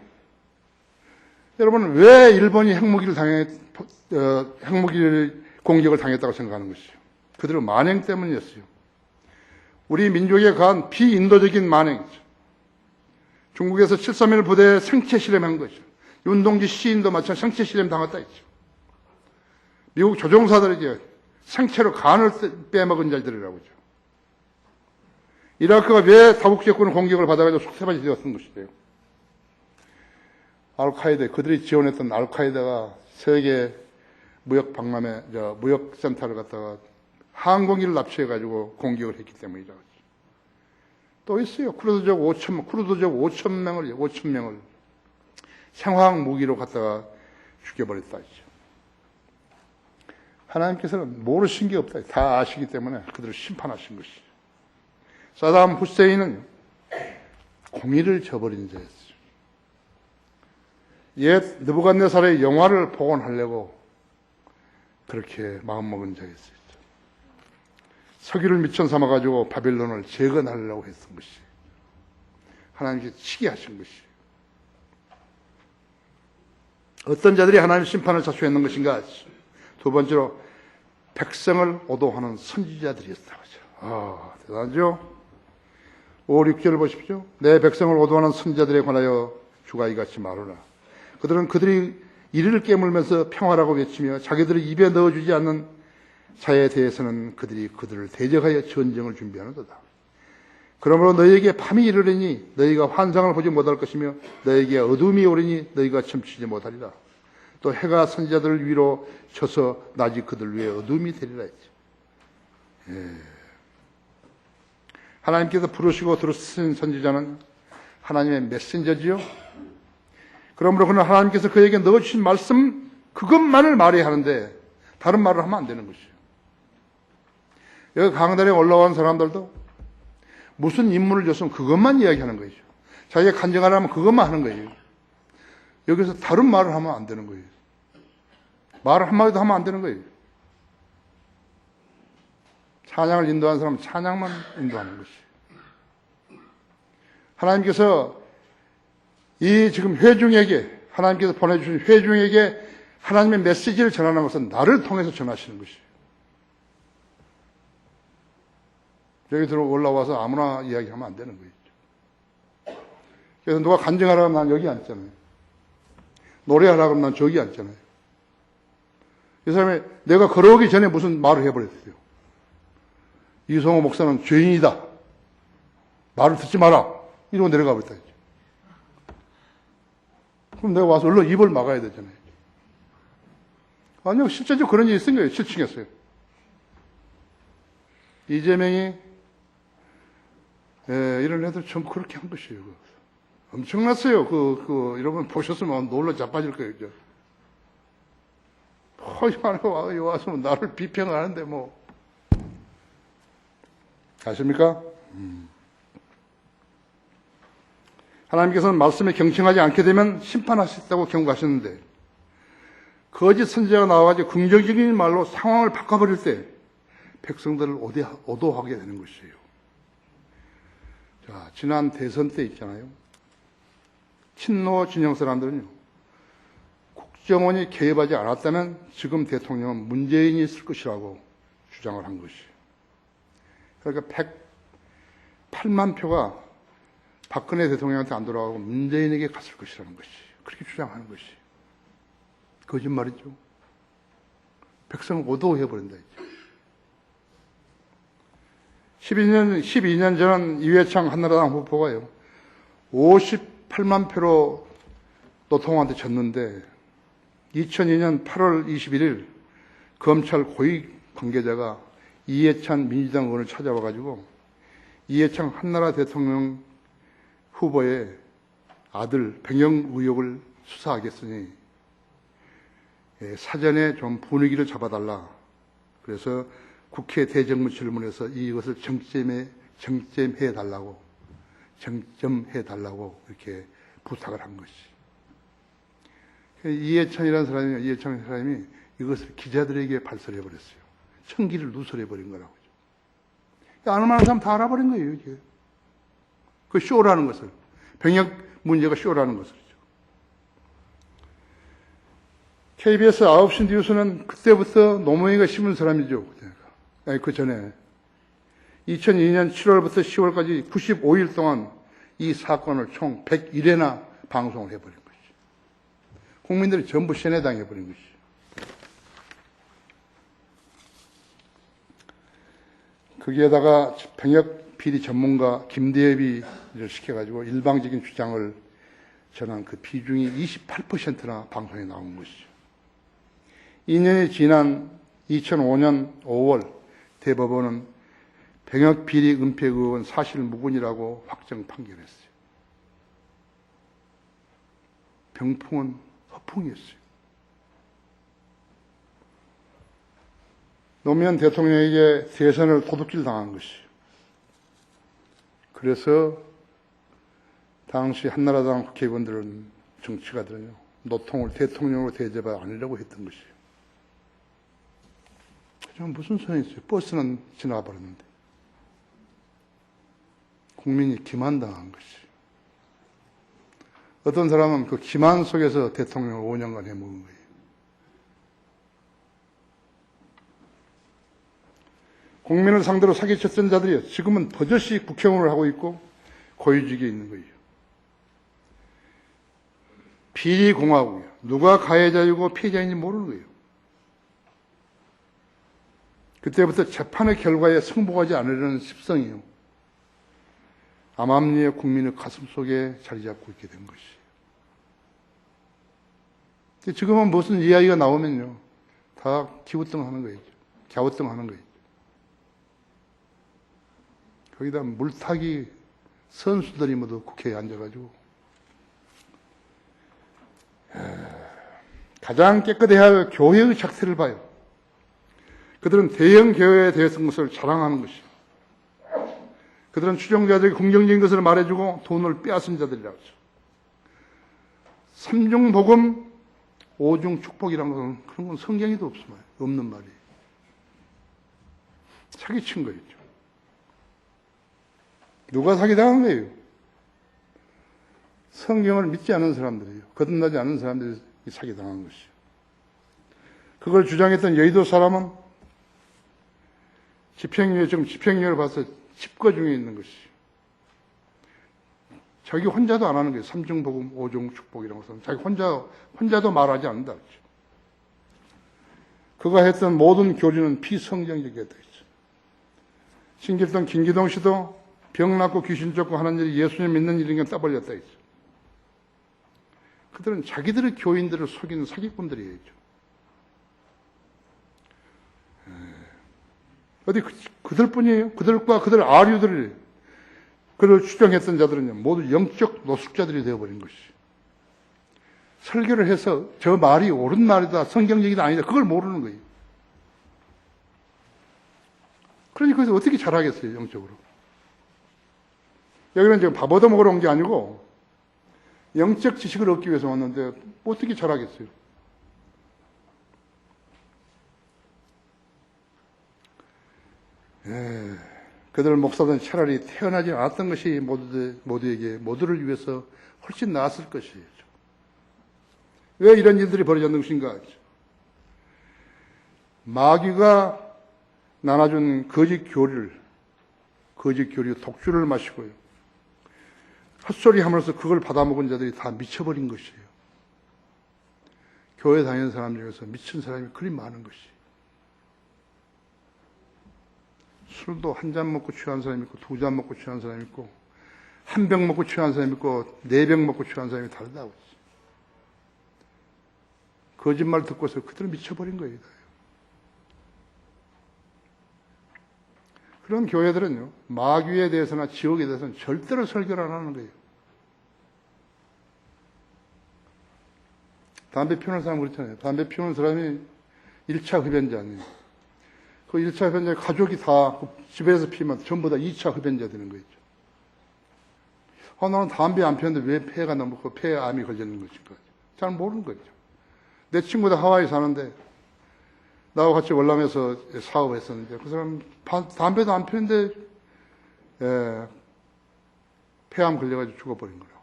여러분 왜 일본이 핵무기를 공격을 당했다고 생각하는 것이죠? 그대로 만행 때문이었어요. 우리 민족에 가한 비인도적인 만행이죠. 중국에서 731 부대에 생체 실험한 거죠. 윤동지 시인도 마찬가지로 생체 실험 당했다 했죠. 미국 조종사들에게 생체로 간을 빼먹은 자들이라고 하죠. 이라크가 왜 다국제권 공격을 받아가지고 속세바지 되었던 것이래요. 알카에다, 그들이 지원했던 알카에다가 세계 무역센터를 갖다가 항공기를 납치해가지고 공격을 했기 때문이라고 하죠. 또 있어요. 쿠르드족 5천 명을 생화학 무기로 갖다가 죽여버렸다. 하나님께서는 모르신 게 없다. 다 아시기 때문에 그들을 심판하신 것이. 사담 후세인은 공의를 저버린 자였어요. 옛 느부갓네살의 영화를 복원하려고 그렇게 마음먹은 자였어요. 서기를 미천 삼아가지고 바빌론을 재건하려고 했던 것이. 하나님께서 치게 하신 것이. 어떤 자들이 하나님의 심판을 자초했는 것인가? 두 번째로 백성을 오도하는 선지자들이었다고 하죠. 대단하죠? 5, 6절을 보십시오. 내 백성을 오도하는 선지자들에 관하여 주가 이같이 말하라. 그들은 그들이 이를 깨물면서 평화라고 외치며 자기들을 입에 넣어주지 않는 자에 대해서는 그들이 그들을 대적하여 전쟁을 준비하는도다. 그러므로 너희에게 밤이 이르리니 너희가 환상을 보지 못할 것이며 너희에게 어둠이 오리니 너희가 첨치지 못하리라. 또 해가 선지자들을 위로 쳐서 낮이 그들 위에 어둠이 되리라 했지. 하나님께서 부르시고 들으신 선지자는 하나님의 메신저지요. 그러므로 그는 하나님께서 그에게 넣어주신 말씀 그것만을 말해야 하는데 다른 말을 하면 안 되는 것이에요. 여기 강단에 올라온 사람들도 무슨 임무를 줬으면 그것만 이야기하는 거죠. 자기가 간증하려면 그것만 하는 거예요. 여기서 다른 말을 하면 안 되는 거예요. 말을 한마디도 하면 안 되는 거예요. 찬양을 인도하는 사람은 찬양만 인도하는 것이에요. 하나님께서 이 지금 회중에게, 하나님께서 보내주신 회중에게 하나님의 메시지를 전하는 것은 나를 통해서 전하시는 것이에요. 여기 들어 올라와서 아무나 이야기하면 안 되는 거예요. 그래서 누가 간증하라고 하면 난 여기 앉잖아요. 노래하라고 하면 난 저기 앉잖아요. 이 사람이 내가 걸어오기 전에 무슨 말을 해버렸어요. 이성호 목사는 죄인이다. 말을 듣지 마라. 이러고 내려가 버렸다. 그럼 내가 와서 얼른 입을 막아야 되잖아요. 아니요, 실제적으로 그런 일이 있은 거예요. 7층에서요. 이재명이 이런 애들 전부 그렇게 한 것이에요. 엄청났어요. 여러분 보셨으면 놀라 자빠질 거예요. 여기 와서 나를 비평하는데 뭐. 아십니까? 하나님께서는 말씀에 경청하지 않게 되면 심판하셨다고 경고하셨는데 거짓 선지자가 나와가지고 긍정적인 말로 상황을 바꿔버릴 때 백성들을 오도하게 되는 것이에요. 자, 지난 대선 때 있잖아요. 친노 진영 사람들은요. 국정원이 개입하지 않았다면 지금 대통령은 문재인이 있을 것이라고 주장을 한 것이에요. 그러니까 108만 표가 박근혜 대통령한테 안 돌아가고 문재인에게 갔을 것이라는 것이 그렇게 주장하는 것이 거짓말이죠. 백성을 오도해버린다. 12년 전 이회창 한나라당 후보가요 58만 표로 노통한테 졌는데 2002년 8월 21일 검찰 고위 관계자가 이해찬 민주당 의원을 찾아와가지고 이해창 한나라 대통령 후보의 아들 병영 의혹을 수사하겠으니 사전에 좀 분위기를 잡아달라. 그래서 국회 대정부질문에서 이것을 정점해달라고 이렇게 부탁을 한 것이. 이해찬이라는 사람이 이것을 기자들에게 발설해버렸어요. 청기를 누설해버린 거라고. 아는 많은 사람 다 알아버린 거예요, 이게. 그 쇼라는 것을. 병역 문제가 쇼라는 것을. KBS 9시 뉴스는 그때부터 노무현이가 심은 사람이죠. 아니, 그 전에. 2002년 7월부터 10월까지 95일 동안 이 사건을 총 101회나 방송을 해버린 것이죠. 국민들이 전부 세뇌당해버린 것이죠. 거기에다가 병역 비리 전문가 김대엽이를 시켜가지고 일방적인 주장을 전한 그 비중이 28%나 방송에 나온 것이죠. 2년이 지난 2005년 5월 대법원은 병역 비리 은폐 의혹은 사실 무근이라고 확정 판결했어요. 병풍은 허풍이었어요. 노무현 대통령에게 대선을 도둑질 당한 것이에요. 그래서 당시 한나라당 국회의원들은, 정치가들은요, 노통을 대통령으로 대접하지 않으려고 했던 것이에요. 하지만 무슨 소용이 있어요? 버스는 지나가 버렸는데. 국민이 기만당한 것이에요. 어떤 사람은 그 기만 속에서 대통령을 5년간 해먹은 거예요. 국민을 상대로 사기쳤던 자들이 지금은 버젓이 국회의원을 하고 있고 고위직에 있는 거예요. 비리공화국이에요. 누가 가해자이고 피해자인지 모르는 거예요. 그때부터 재판의 결과에 승복하지 않으려는 습성이요, 암암리의 국민의 가슴 속에 자리 잡고 있게 된 것이에요. 지금은 무슨 이야기가 나오면요, 다 기우뚱하는 거예요. 갸우뚱하는 거예요. 거기다 물타기 선수들이 모두 국회에 앉아가지고, 가장 깨끗해야 할 교회의 작태를 봐요. 그들은 대형 교회에 대해서 것을 자랑하는 것이에요. 그들은 추종자들이 긍정적인 것을 말해주고 돈을 빼앗은 자들이라고 하죠. 삼중복음, 오중축복이라는 것은 그런 건 성경에도 없는 말이에요. 사기친 거였죠. 누가 사기당한 거예요? 성경을 믿지 않은 사람들이에요. 거듭나지 않은 사람들이 사기당한 것이에요. 그걸 주장했던 여의도 사람은 집행유예를 봐서 집거 중에 있는 것이에요. 자기 혼자도 안 하는 거예요. 삼중복음, 오중축복이라는 것은 자기 혼자도 말하지 않는다. 그렇죠? 그가 했던 모든 교리는 비성경적이었다. 그렇죠? 신길동 김기동 씨도 병 낫고 귀신 쫓고 하는 일이 예수님 믿는 일인 건 떠벌렸다. 그렇죠? 그들은 자기들의 교인들을 속이는 사기꾼들이에요. 어디 그들뿐이에요? 그들과 그들 아류들이, 그를 추종했던 자들은요, 모두 영적 노숙자들이 되어버린 것이. 설교를 해서 저 말이 옳은 말이다, 성경적이다, 아니다, 그걸 모르는 거예요. 그러니 거기서 어떻게 잘하겠어요, 영적으로? 여기는 지금 밥 얻어먹으러 온 게 아니고 영적 지식을 얻기 위해서 왔는데 어떻게 잘하겠어요? 그들 목사들은 차라리 태어나지 않았던 것이 모두를 위해서 훨씬 나았을 것이에요. 왜 이런 일들이 벌어졌는 것인가? 마귀가 나눠준 거짓 교류, 독주를 마시고요, 헛소리 하면서 그걸 받아먹은 자들이 다 미쳐버린 것이에요. 교회 다니는 사람 중에서 미친 사람이 그리 많은 것이에요. 술도 한 잔 먹고 취한 사람이 있고, 두 잔 먹고 취한 사람이 있고, 한 병 먹고 취한 사람이 있고, 네 병 먹고 취한 사람이 다르다고 했어요. 거짓말 듣고서 그들은 미쳐버린 거예요. 그런 교회들은요, 마귀에 대해서나 지옥에 대해서는 절대로 설교를 안 하는 거예요. 담배 피우는 사람 그렇잖아요. 담배 피우는 사람이 1차 흡연자 아니에요. 그 1차 흡연자 가족이 다 집에서 피우면 전부 다 2차 흡연자 되는 거죠. 나는 담배 안 피우는데 왜 폐가 넘고 폐암이 걸리는 것인가? 잘 모르는 거죠. 내 친구도 하와이 사는데 나하고 같이 월남에서 사업했었는데 그 사람 담배도 안 피우는데 폐암 걸려가지고 죽어버린 거라고.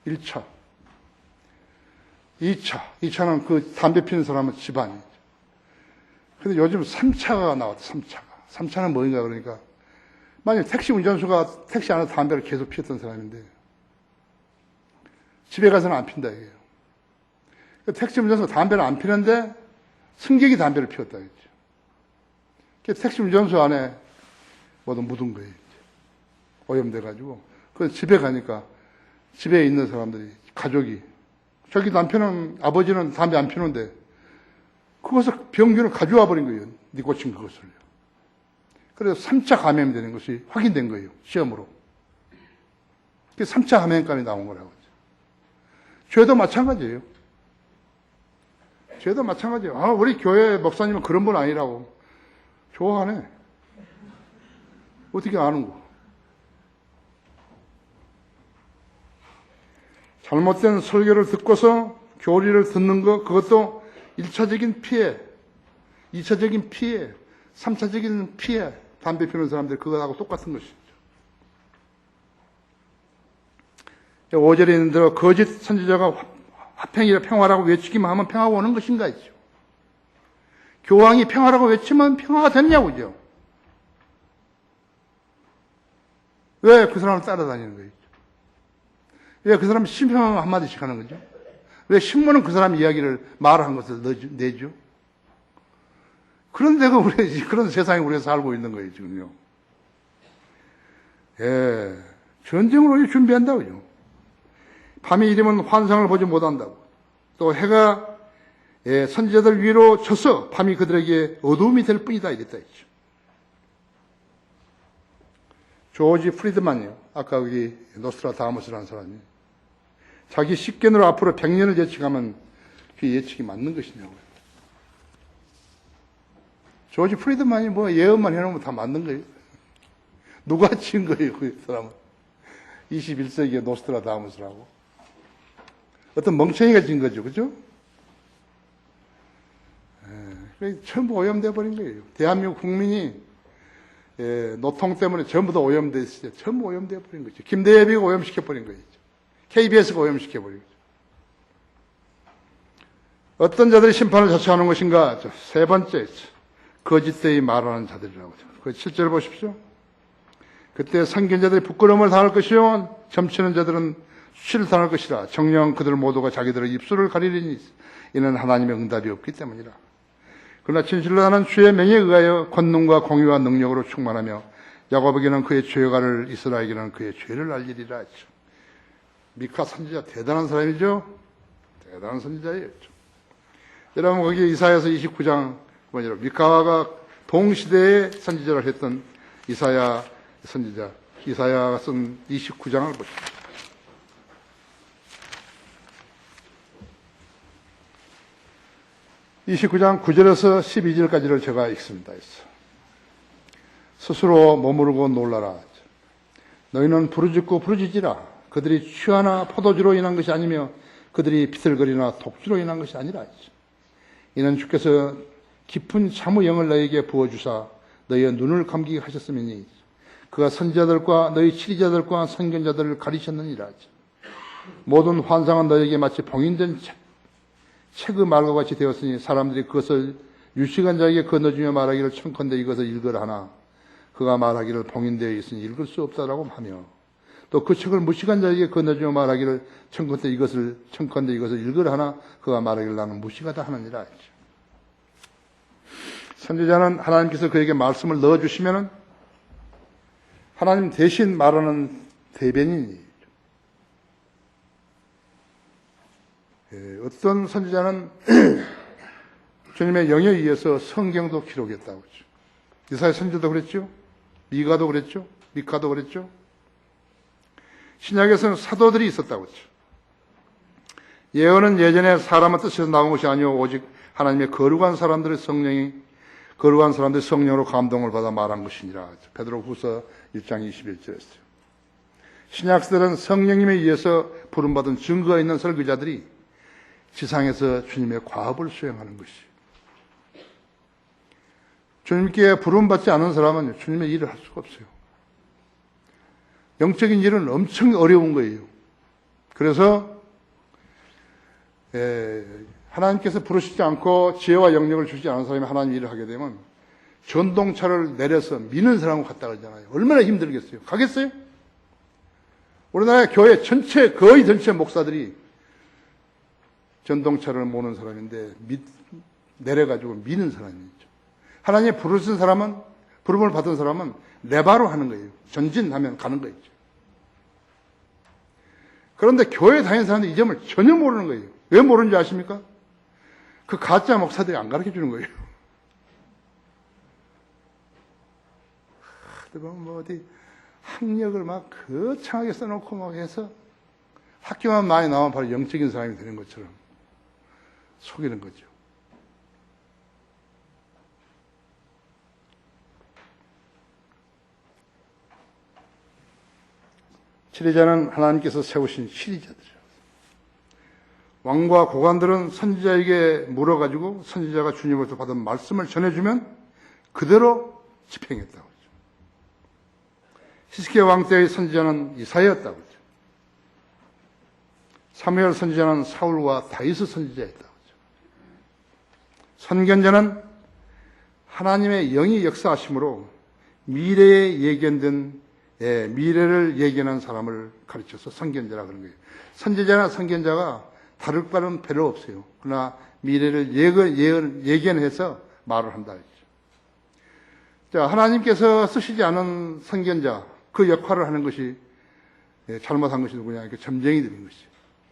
1차. 2차는 그 담배 피우는 사람은 집안이죠. 근데 요즘 3차가 나왔다, 3차가. 3차는 뭐인가 그러니까, 만약 택시 운전수가 택시 안에서 담배를 계속 피웠던 사람인데, 집에 가서는 안 핀다, 이게요. 택시 운전수가 담배를 안 피는데, 승객이 담배를 피웠다, 그랬죠. 택시 운전수 안에 뭐든 묻은 거예요. 오염돼가지고. 그 집에 가니까, 집에 있는 사람들이, 가족이, 자기 남편은, 아버지는 담배 안 피우는데, 그것을 병균을 가져와 버린 거예요. 니코틴 그것을요. 그래서 3차 감염이 되는 것이 확인된 거예요. 시험으로. 그게 3차 감염감이 나온 거라고. 죄도 마찬가지예요. 죄도 마찬가지예요. 아, 우리 교회 목사님은 그런 분 아니라고. 좋아하네. 어떻게 아는 거? 잘못된 설교를 듣고서 교리를 듣는 거, 그것도 1차적인 피해, 2차적인 피해, 3차적인 피해, 담배 피우는 사람들 그거하고 똑같은 것이죠. 5절에 있는 대로 거짓 선지자가 화평이라 평화라고 외치기만 하면 평화가 오는 것인가 죠. 교황이 평화라고 외치면 평화가 되느냐고요. 왜 그 사람을 따라다니는 거예요? 왜 그 사람이 신평 한마디씩 하는 거죠? 왜 신문은 그 사람 이야기를 말한 것을 내죠? 그런 데가 그런 세상에 우리가 살고 있는 거예요, 지금요. 예. 전쟁으로 준비한다고요. 밤이 이르면 환상을 보지 못한다고. 또 해가 선지자들 위로 져서 밤이 그들에게 어두움이 될 뿐이다 이랬다 했죠. 조지 프리드만이요. 아까 여기 노스트라다무스라는 사람이 자기 식견으로 앞으로 100년을 예측하면 그 예측이 맞는 것이냐고요. 조지 프리드만이 뭐 예언만 해놓으면 다 맞는 거예요. 누가 친 거예요, 그 사람은. 21세기의 노스트라다무스라고. 어떤 멍청이가 진 거죠, 그죠? 전부 오염돼 버린 거예요. 대한민국 국민이 노통 때문에 전부 다 오염돼 있어요. 전부 오염돼 버린 거죠. 김대엽이가 오염시켜 버린 거예요. KBS가 오염시켜 버린 거죠. 어떤 자들이 심판을 자처하는 것인가? 세 번째, 거짓되이 말하는 자들이라고 하죠. 그 7절 보십시오. 그때 선견자들이 부끄러움을 당할 것이요 점치는 자들은 수치를 당할 것이라. 정녕 그들 모두가 자기들의 입술을 가리리니 이는 하나님의 응답이 없기 때문이라. 그러나 진실로 나는 주의 명에 의하여 권능과 공의와 능력으로 충만하며 야곱에게는 그의 죄가를 이스라엘에게는 그의 죄를 알리리라 했죠. 미카 선지자 대단한 사람이죠. 대단한 선지자예요. 여러분 거기 이사야서 29장 뭐냐면 미카가 동시대에 선지자를 했던 이사야 선지자 이사야가 쓴 29장을 보십시오. 29장 9절에서 12절까지를 제가 읽습니다. 스스로 머무르고 놀라라. 너희는 부르짖고 부르짖으라. 그들이 취하나 포도주로 인한 것이 아니며 그들이 비틀거리나 독주로 인한 것이 아니라. 이는 주께서 깊은 참의 영을 너희에게 부어주사 너희의 눈을 감기게 하셨음이니 그가 선지자들과 너희 치리자들과 선견자들을 가리셨느니라. 모든 환상은 너희에게 마치 봉인된 책의 말과 같이 되었으니 사람들이 그것을 유식한 자에게 건너주며 말하기를 청컨대 이것을 읽으라 하나 그가 말하기를 봉인되어 있으니 읽을 수 없다라고 하며 또 그 책을 무식한 자에게 건너주며 말하기를 청컨대 이것을 읽으라 하나 그가 말하기를 나는 무식하다 하느니라. 선지자는 하나님께서 그에게 말씀을 넣어주시면은 하나님 대신 말하는 대변인이 어떤 선지자는 주님의 영에 의해서 성경도 기록했다고 했죠. 이사야 선지자도 그랬죠. 미가도 그랬죠. 미카도 그랬죠. 신약에서는 사도들이 있었다고 했죠. 예언은 예전에 사람의 뜻에서 나온 것이 아니오 오직 하나님의 거룩한 사람들의 성령으로 감동을 받아 말한 것이니라. 베드로후서 1장 21절에서요. 신약시대는 성령님에 의해서 부름받은 증거가 있는 설교자들이 지상에서 주님의 과업을 수행하는 것이. 주님께 부름받지 않은 사람은 주님의 일을 할 수가 없어요. 영적인 일은 엄청 어려운 거예요. 그래서 하나님께서 부르시지 않고 지혜와 영역을 주지 않은 사람이 하나님 일을 하게 되면 전동차를 내려서 미는 사람과 같다 그러잖아요. 얼마나 힘들겠어요. 가겠어요? 우리나라 교회 전체 거의 전체 목사들이 전동차를 모는 사람인데 내려가지고 미는 사람이죠. 하나님의 부르신 사람은 부름을 받은 사람은 레바로 하는 거예요. 전진하면 가는 거죠. 그런데 교회 다니는 사람들이 이 점을 전혀 모르는 거예요. 왜 모르는지 아십니까? 그 가짜 목사들이 안 가르쳐 주는 거예요. 어디 보면 뭐 어디 학력을 막 거창하게 써놓고 막 해서 학교만 많이 나오면 바로 영적인 사람이 되는 것처럼 속이는 거죠. 치리자는 하나님께서 세우신 치리자들이에요. 왕과 고관들은 선지자에게 물어가지고 선지자가 주님으로부터 받은 말씀을 전해주면 그대로 집행했다고 하죠. 히스기야 왕 때의 선지자는 이사야였다고 하죠. 사무엘 선지자는 사울과 다윗의 선지자였다고 하죠. 선견자는 하나님의 영이 역사하심으로 미래에 예견된 미래를 예견한 사람을 가르쳐서 선견자라 그런 거예요. 선지자나 선견자가 다를 바는 별로 없어요. 그러나 미래를 예견해서 말을 한다. 자, 하나님께서 쓰시지 않은 선견자, 그 역할을 하는 것이 잘못한 것이 누구냐? 점쟁이들인 것이죠.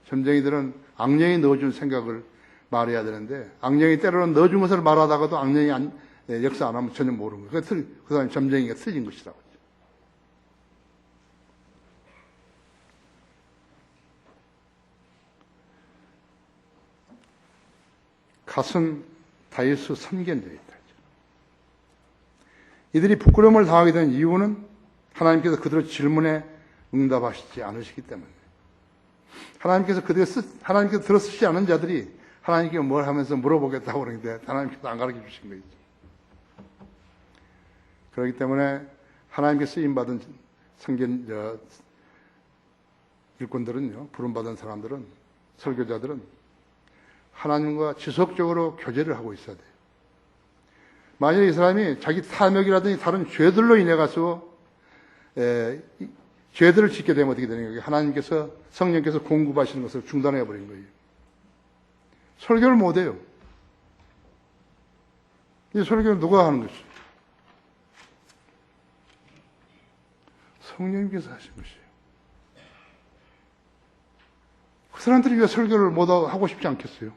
점쟁이들은 악령이 넣어준 생각을 말해야 되는데 악령이 때로는 넣어준 것을 말하다가도 악령이 역사 안 하면 전혀 모르는 거예요. 그 사람이 점쟁이가 틀린 것이라고. 갓은 다윗의 선견자였다. 이들이 부끄러움을 당하게 된 이유는 하나님께서 그들의 질문에 응답하시지 않으시기 때문에. 하나님께서 들어쓰지 않은 자들이 하나님께 뭘 하면서 물어보겠다고 그러는데 하나님께서 안 가르쳐 주신 거죠. 그렇기 때문에 하나님께 쓰임받은 일꾼들은요, 부름받은 사람들은, 설교자들은 하나님과 지속적으로 교제를 하고 있어야 돼요. 만약에 이 사람이 자기 탐욕이라든지 다른 죄들로 인해 가서 죄들을 짓게 되면 어떻게 되는 거예요? 하나님께서 성령께서 공급하시는 것을 중단해 버린 거예요. 설교를 못 해요. 이 설교를 누가 하는 것이에요? 성령님께서 하신 것이에요. 그 사람들이 왜 설교를 못 하고 싶지 않겠어요?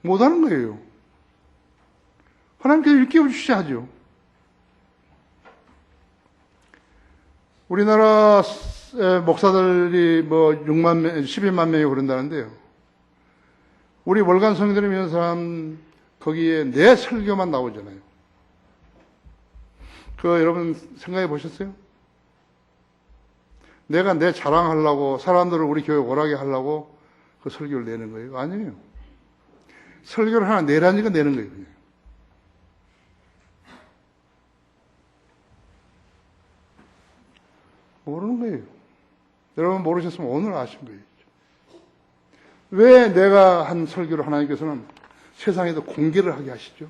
못 하는 거예요. 하나님께서 일깨워 주셔야죠. 우리나라 목사들이 뭐 6만 명, 12만 명이 그런다는데요. 우리 월간 성경들을 믿는 사람 거기에 내 설교만 나오잖아요. 그거 여러분 생각해 보셨어요? 내가 내 자랑하려고 사람들을 우리 교회 오라게 하려고 그 설교를 내는 거예요? 아니에요. 설교를 하나 내라니까 내는 거예요. 그냥. 모르는 거예요. 여러분 모르셨으면 오늘 아신 거예요. 왜 내가 한 설교를 하나님께서는 세상에도 공개를 하게 하시죠?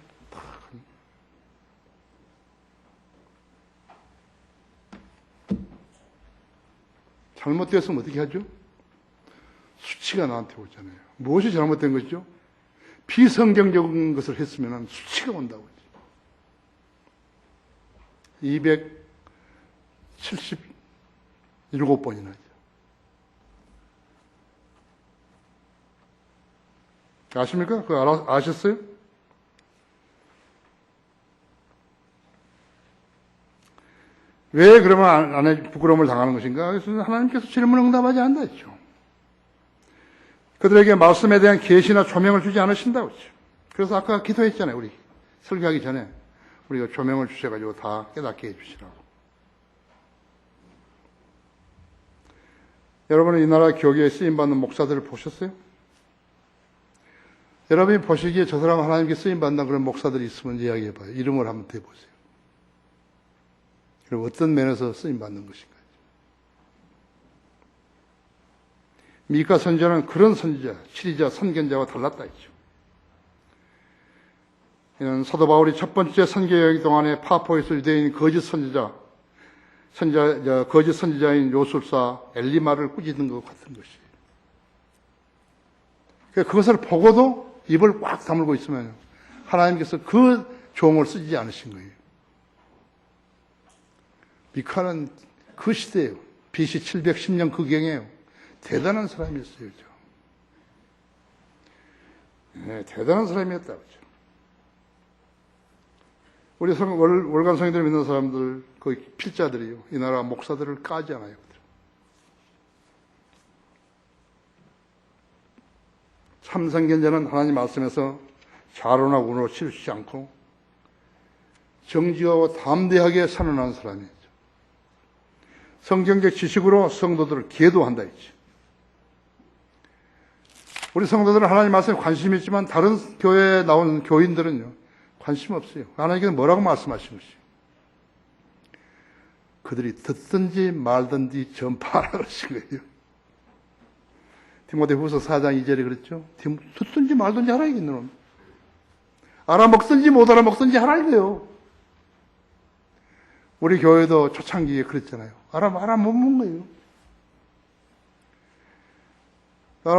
잘못되었으면 어떻게 하죠? 수치가 나한테 오잖아요. 무엇이 잘못된 것이죠? 비성경적인 것을 했으면 수치가 온다고 하죠. 277번이나 하죠. 아십니까? 그거 아셨어요? 왜 그러면 안에 부끄러움을 당하는 것인가? 그래서 하나님께서 질문 응답하지 않는다 했죠. 그들에게 말씀에 대한 계시나 조명을 주지 않으신다고 했죠. 그래서 아까 기도했잖아요. 우리 설교하기 전에 우리가 조명을 주셔가지고 다 깨닫게 해주시라고. 여러분은 이 나라 교계에 쓰임받는 목사들을 보셨어요? 여러분이 보시기에 저 사람 하나님께 쓰임받는 그런 목사들이 있으면 이야기해봐요. 이름을 한번 대보세요. 그리고 어떤 면에서 쓰임받는 것인가. 미카 선지자는 그런 선지자, 치리자, 선견자와 달랐다 했죠. 이는 사도 바울이 첫 번째 선교여행 동안에 파포에서 유대인 거짓 선지자인 요술사 엘리마를 꾸짖는 것 같은 것이에요. 그것을 보고도 입을 꽉 다물고 있으면 하나님께서 그 종을 쓰지 않으신 거예요. 미카는 그 시대예요. BC 710년 그경에요. 대단한 사람이었어요. 네, 대단한 사람이었다고. 우리 월간 성인들 믿는 사람들, 그 필자들이요. 이 나라 목사들을 까잖아요. 참선견자는 하나님 말씀에서 좌로나 우로로 치우치지 않고 정직하고 담대하게 선언하는 사람이죠. 성경적 지식으로 성도들을 계도한다 했죠. 우리 성도들은 하나님 말씀에 관심이 있지만 다른 교회에 나온 교인들은요, 관심 없어요. 하나님께서 뭐라고 말씀하신 것이요? 그들이 듣든지 말든지 전파하라 그러신 거예요. 디모데후서 4장 2절에 그랬죠. 듣든지 말든지 하라 이겠노. 알아먹든지 못 알아먹든지 하라 이거예요. 우리 교회도 초창기에 그랬잖아요. 알아먹는 거예요.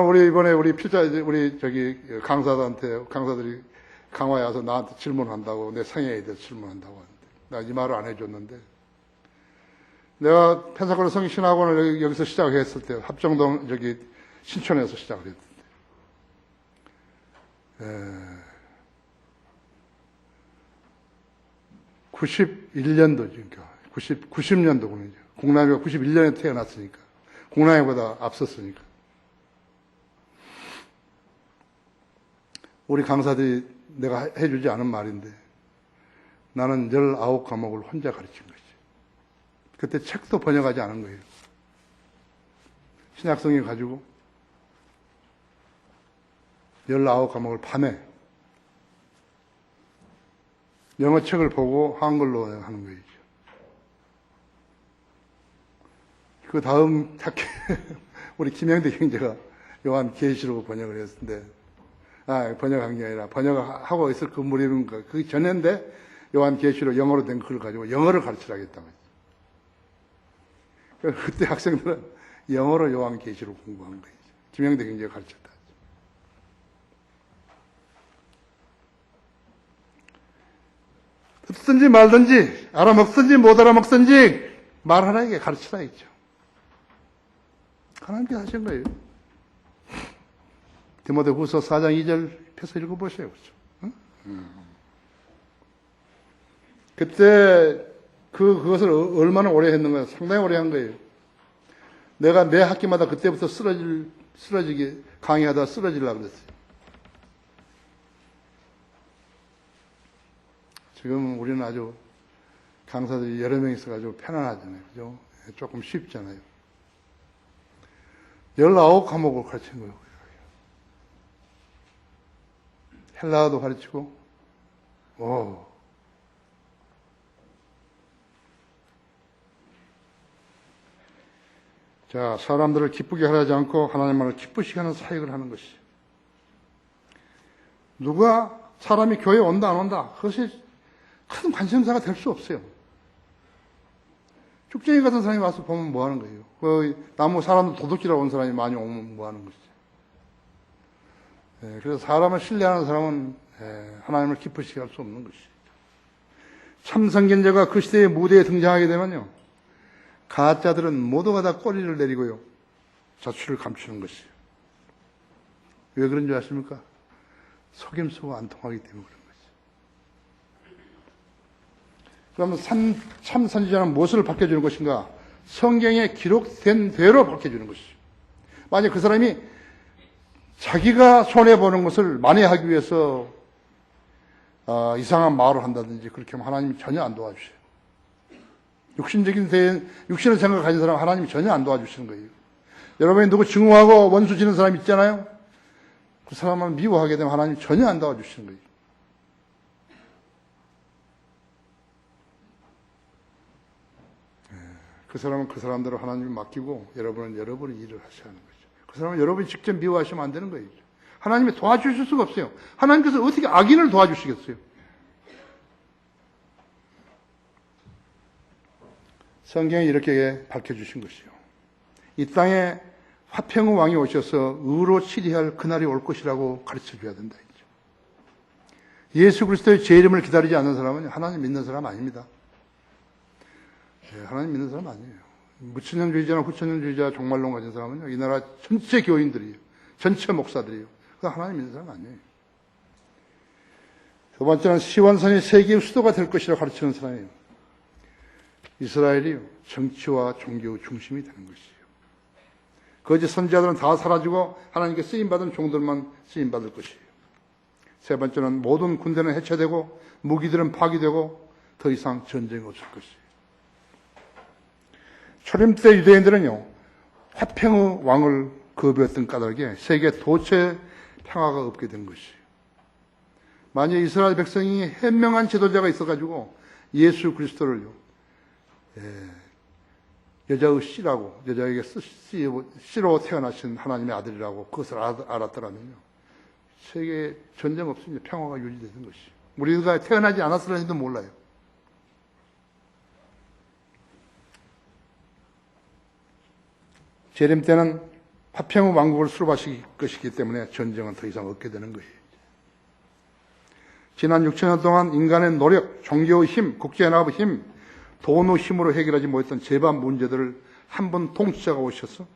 우리 이번에 우리 필자, 우리 강사들이 강화에 와서 나한테 질문한다고, 내 성향에 대해서 질문한다고 하는데, 나 이 말을 안 해줬는데, 내가 펜사콜라 성신학원을 여기서 시작했을 때, 합정동, 신촌에서 시작을 했는데, 91년도, 90년도군요. 공남이가 91년에 태어났으니까. 공남이보다 앞섰으니까. 우리 강사들이 내가 해주지 않은 말인데, 나는 19과목을 혼자 가르친 거지. 그때 책도 번역하지 않은 거예요. 신약성경 가지고 19과목을 밤에 영어 책을 보고 한글로 하는 거예요. 그 다음 학기 우리 김영대 형제가 요한 계시록 번역을 했는데, 번역한 게 아니라 번역하고 있을 그 무렵인가, 그 전인데 요한 계시록 영어로 된 글을 가지고 영어를 가르치라고 했다고 했어요. 그때 학생들은 영어로 요한 계시록 공부한 거예요. 김영대 형제가 가르쳤다. 듣든지 말든지, 알아먹든지 못 알아먹든지 말하라 이게 가르치라 했죠. 하나님께서 하신 거예요. 디모데후서 4장 2절 펴서 읽어보세요. 그렇죠? 그때 그것을 얼마나 오래 했는가, 상당히 오래 한 거예요. 내가 매 학기마다 그때부터 쓰러지게 강의하다 쓰러지려고 그랬어요. 지금 우리는 아주 강사들이 여러 명 있어가지고 편안하잖아요. 그죠? 조금 쉽잖아요. 19과목을 가르친 거예요. 헬라어도 가르치고, 자, 사람들을 기쁘게 하지 않고 하나님만을 기쁘시게 하는 사역을 하는 것이. 누가 사람이 교회에 온다 안 온다, 그것이 큰 관심사가 될 수 없어요. 쭉쟁이 같은 사람이 와서 보면 뭐 하는 거예요? 그 나무 사람들 도둑질하러 온 사람이 많이 오면 뭐 하는 것이죠? 그래서 사람을 신뢰하는 사람은 하나님을 기쁘시게 할 수 없는 것이죠. 참선견자가 그 시대의 무대에 등장하게 되면요, 가짜들은 모두가 다 꼬리를 내리고요, 자취를 감추는 것이에요. 왜 그런 줄 아십니까? 속임수가 안 통하기 때문에 그런 것이죠. 그러면 참 선지자는 무엇을 밝혀주는 것인가? 성경에 기록된 대로 밝혀주는 것이죠. 만약 그 사람이 자기가 손해보는 것을 만회하기 위해서 이상한 말을 한다든지 그렇게 하면 하나님이 전혀 안 도와주셔요. 육신을 생각 가진 사람 하나님이 전혀 안 도와주시는 거예요. 여러분이 누구 증오하고 원수 지는 사람 있잖아요. 그 사람을 미워하게 되면 하나님이 전혀 안 도와주시는 거예요. 그 사람은 그 사람대로 하나님이 맡기고 여러분은 여러분의 일을 하셔야 하는 거죠. 그 사람은 여러분이 직접 미워하시면 안 되는 거예요. 하나님이 도와주실 수가 없어요. 하나님께서 어떻게 악인을 도와주시겠어요? 성경이 이렇게 밝혀주신 것이요. 이 땅에 화평의 왕이 오셔서 의로 치리할 그날이 올 것이라고 가르쳐줘야 된다. 예수 그리스도의 제 이름을 기다리지 않는 사람은 하나님 믿는 사람 아닙니다. 하나님 믿는 사람 아니에요. 무천년주의자나 후천년주의자 종말론 가진 사람은요, 이 나라 전체 교인들이에요. 전체 목사들이에요. 그 하나님 믿는 사람 아니에요. 두 번째는 시원산이 세계의 수도가 될 것이라고 가르치는 사람이에요. 이스라엘이 정치와 종교의 중심이 되는 것이에요. 거짓 선지자들은 다 사라지고 하나님께 쓰임받은 종들만 쓰임받을 것이에요. 세 번째는 모든 군대는 해체되고 무기들은 파기되고 더 이상 전쟁이 없을 것이에요. 초림 때 유대인들은요, 화평의 왕을 거부했던 까닭에 세계 도처에 평화가 없게 된 것이에요. 만약 이스라엘 백성이 현명한 지도자가 있어가지고 예수 그리스도를요, 여자의 씨라고, 여자에게 씨로 태어나신 하나님의 아들이라고 그것을 알았더라면요, 세계에 전쟁 없으면 평화가 유지되는 것이에요. 우리가 태어나지 않았을지도 몰라요. 재림 때는 화평의 왕국을 수립하실 것이기 때문에 전쟁은 더 이상 없게 되는 거예요. 지난 6천년 동안 인간의 노력, 종교의 힘, 국제연합의 힘, 돈의 힘으로 해결하지 못했던 재반 문제들을 한 번 통치자가 오셔서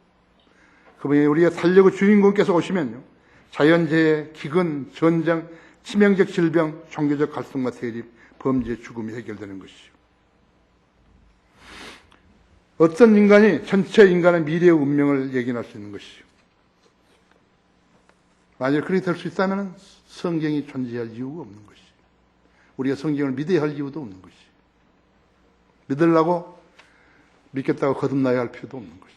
그분이 우리의 탄력의 주인공께서 오시면요, 자연재해, 기근, 전쟁, 치명적 질병, 종교적 갈등과 대립, 범죄, 죽음이 해결되는 것이죠. 어떤 인간이 전체 인간의 미래의 운명을 예견할 수 있는 것이죠. 만약 그렇게 될 수 있다면 성경이 존재할 이유가 없는 것이죠. 우리가 성경을 믿어야 할 이유도 없는 것이죠. 믿으려고 믿겠다고 거듭나야 할 필요도 없는 것이죠.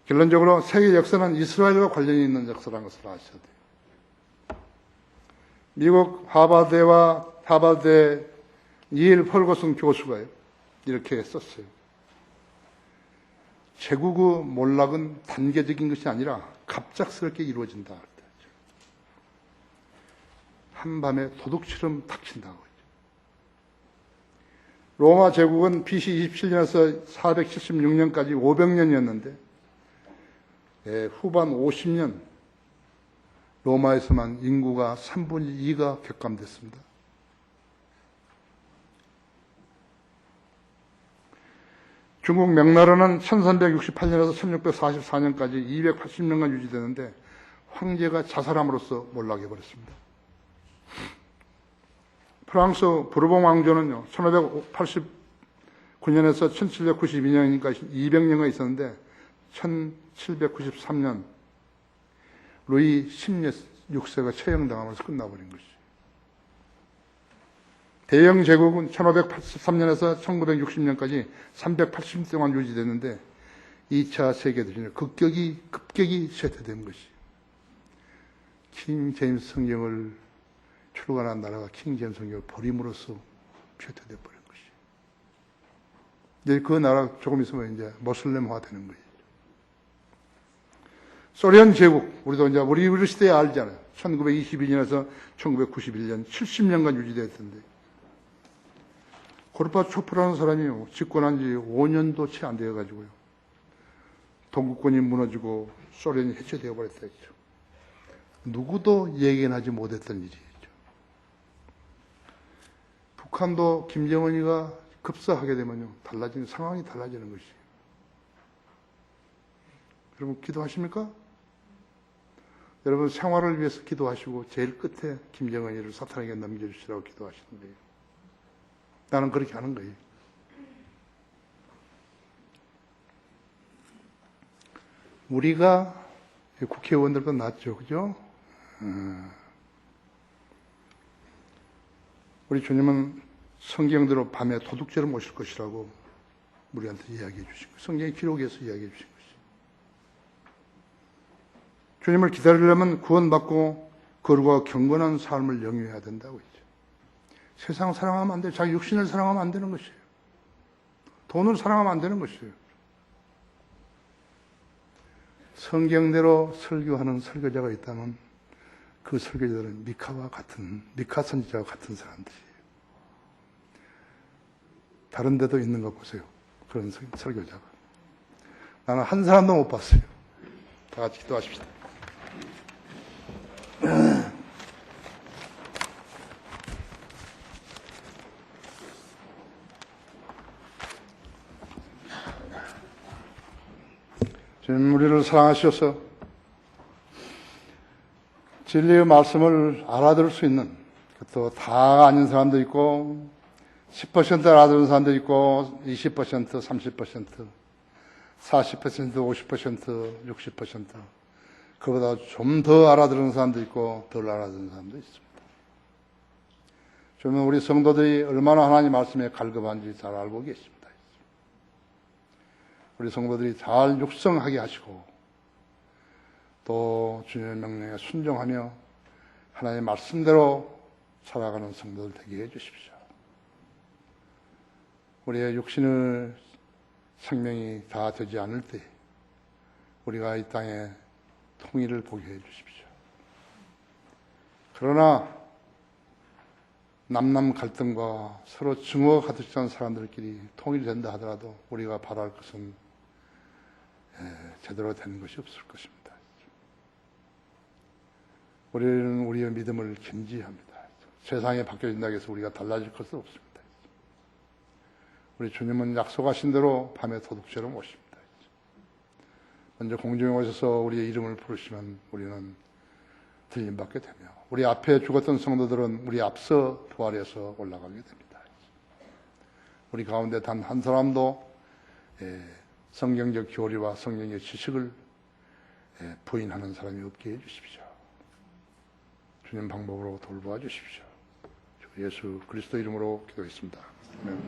결론적으로 세계 역사는 이스라엘과 관련이 있는 역사라는 것을 아셔야 돼요. 미국 하버드대 닐 펄거슨 교수가요, 이렇게 썼어요. 제국의 몰락은 단계적인 것이 아니라 갑작스럽게 이루어진다. 한밤에 도둑처럼 닥친다고 했죠. 로마 제국은 BC 27년에서 476년까지 500년이었는데 후반 50년 로마에서만 인구가 3분의 2가 격감됐습니다. 중국 명나라는 1368년에서 1644년까지 280년간 유지되는데 황제가 자살함으로써 몰락해버렸습니다. 프랑스 부르봉 왕조는요, 1589년에서 1792년까지 200년간 있었는데 1793년 루이 16세가 처형당하면서 끝나버린 것이죠. 대영 제국은 1583년에서 1960년까지 380년 동안 유지됐는데 2차 세계대전에 급격히 쇠퇴된 것이죠. 킹 제임스 성경을 출간한 나라가 킹 제임스 성경을 버림으로써 쇠퇴돼 버린 것이죠. 이제 그 나라 조금 있으면 이제 모슬렘화 되는 거예요. 소련 제국, 우리도 이제 우리 시대에 알잖아요. 1922년에서 1991년 70년간 유지됐던데 고르바초프라는 사람이 집권한 지 5년도 채 안 되어가지고요, 동구권이 무너지고 소련이 해체되어 버렸다 했죠. 누구도 예견하지 못했던 일이죠. 북한도 김정은이가 급사하게 되면요, 상황이 달라지는 것이에요. 여러분 기도하십니까? 여러분 생활을 위해서 기도하시고 제일 끝에 김정은이를 사탄에게 넘겨주시라고 기도하시는 거예요. 나는 그렇게 하는 거예요. 우리가 국회의원들보다 낫죠, 그죠? 우리 주님은 성경대로 밤에 도둑처럼 오실 것이라고 우리한테 이야기해 주신 거예요. 성경의 기록에서 이야기해 주신 것이죠. 주님을 기다리려면 구원받고 거룩하고 경건한 삶을 영위해야 된다고 했죠. 세상 사랑하면 안 돼요. 자기 육신을 사랑하면 안 되는 것이에요. 돈을 사랑하면 안 되는 것이에요. 성경대로 설교하는 설교자가 있다면 그 설교자들은 미카 선지자와 같은 사람들이에요. 다른 데도 있는 거 보세요. 그런 설교자가. 나는 한 사람도 못 봤어요. 다 같이 기도하십시다. 주님, 우리를 사랑하셔서 진리의 말씀을 알아들을 수 있는, 또 다 아는 사람도 있고 10% 알아듣는 사람도 있고 20%, 30%, 40%, 50%, 60%, 그보다 좀 더 알아듣는 사람도 있고 덜 알아듣는 사람도 있습니다. 저는 우리 성도들이 얼마나 하나님 말씀에 갈급한지 잘 알고 계십니다. 우리 성도들이 잘 육성하게 하시고 또 주님의 명령에 순종하며 하나님의 말씀대로 살아가는 성도들 되게 해 주십시오. 우리의 육신의 생명이 다 되지 않을 때 우리가 이 땅에 통일을 보게 해 주십시오. 그러나 남남 갈등과 서로 증오가 가득 찬 사람들끼리 통일된다 하더라도 우리가 바랄 것은 제대로 되는 것이 없을 것입니다. 우리는 우리의 믿음을 견지합니다. 세상에 바뀌어진다고 해서 우리가 달라질 것은 없습니다. 우리 주님은 약속하신 대로 밤에 도둑처럼 오십니다. 먼저 공중에 오셔서 우리의 이름을 부르시면 우리는 들림받게 되며 우리 앞에 죽었던 성도들은 우리 앞서 부활해서 올라가게 됩니다. 우리 가운데 단 한 사람도 성경적 교리와 성경적 지식을 부인하는 사람이 없게 해주십시오. 주님 방법으로 돌보아 주십시오. 주 예수 그리스도 이름으로 기도했습니다. 아멘.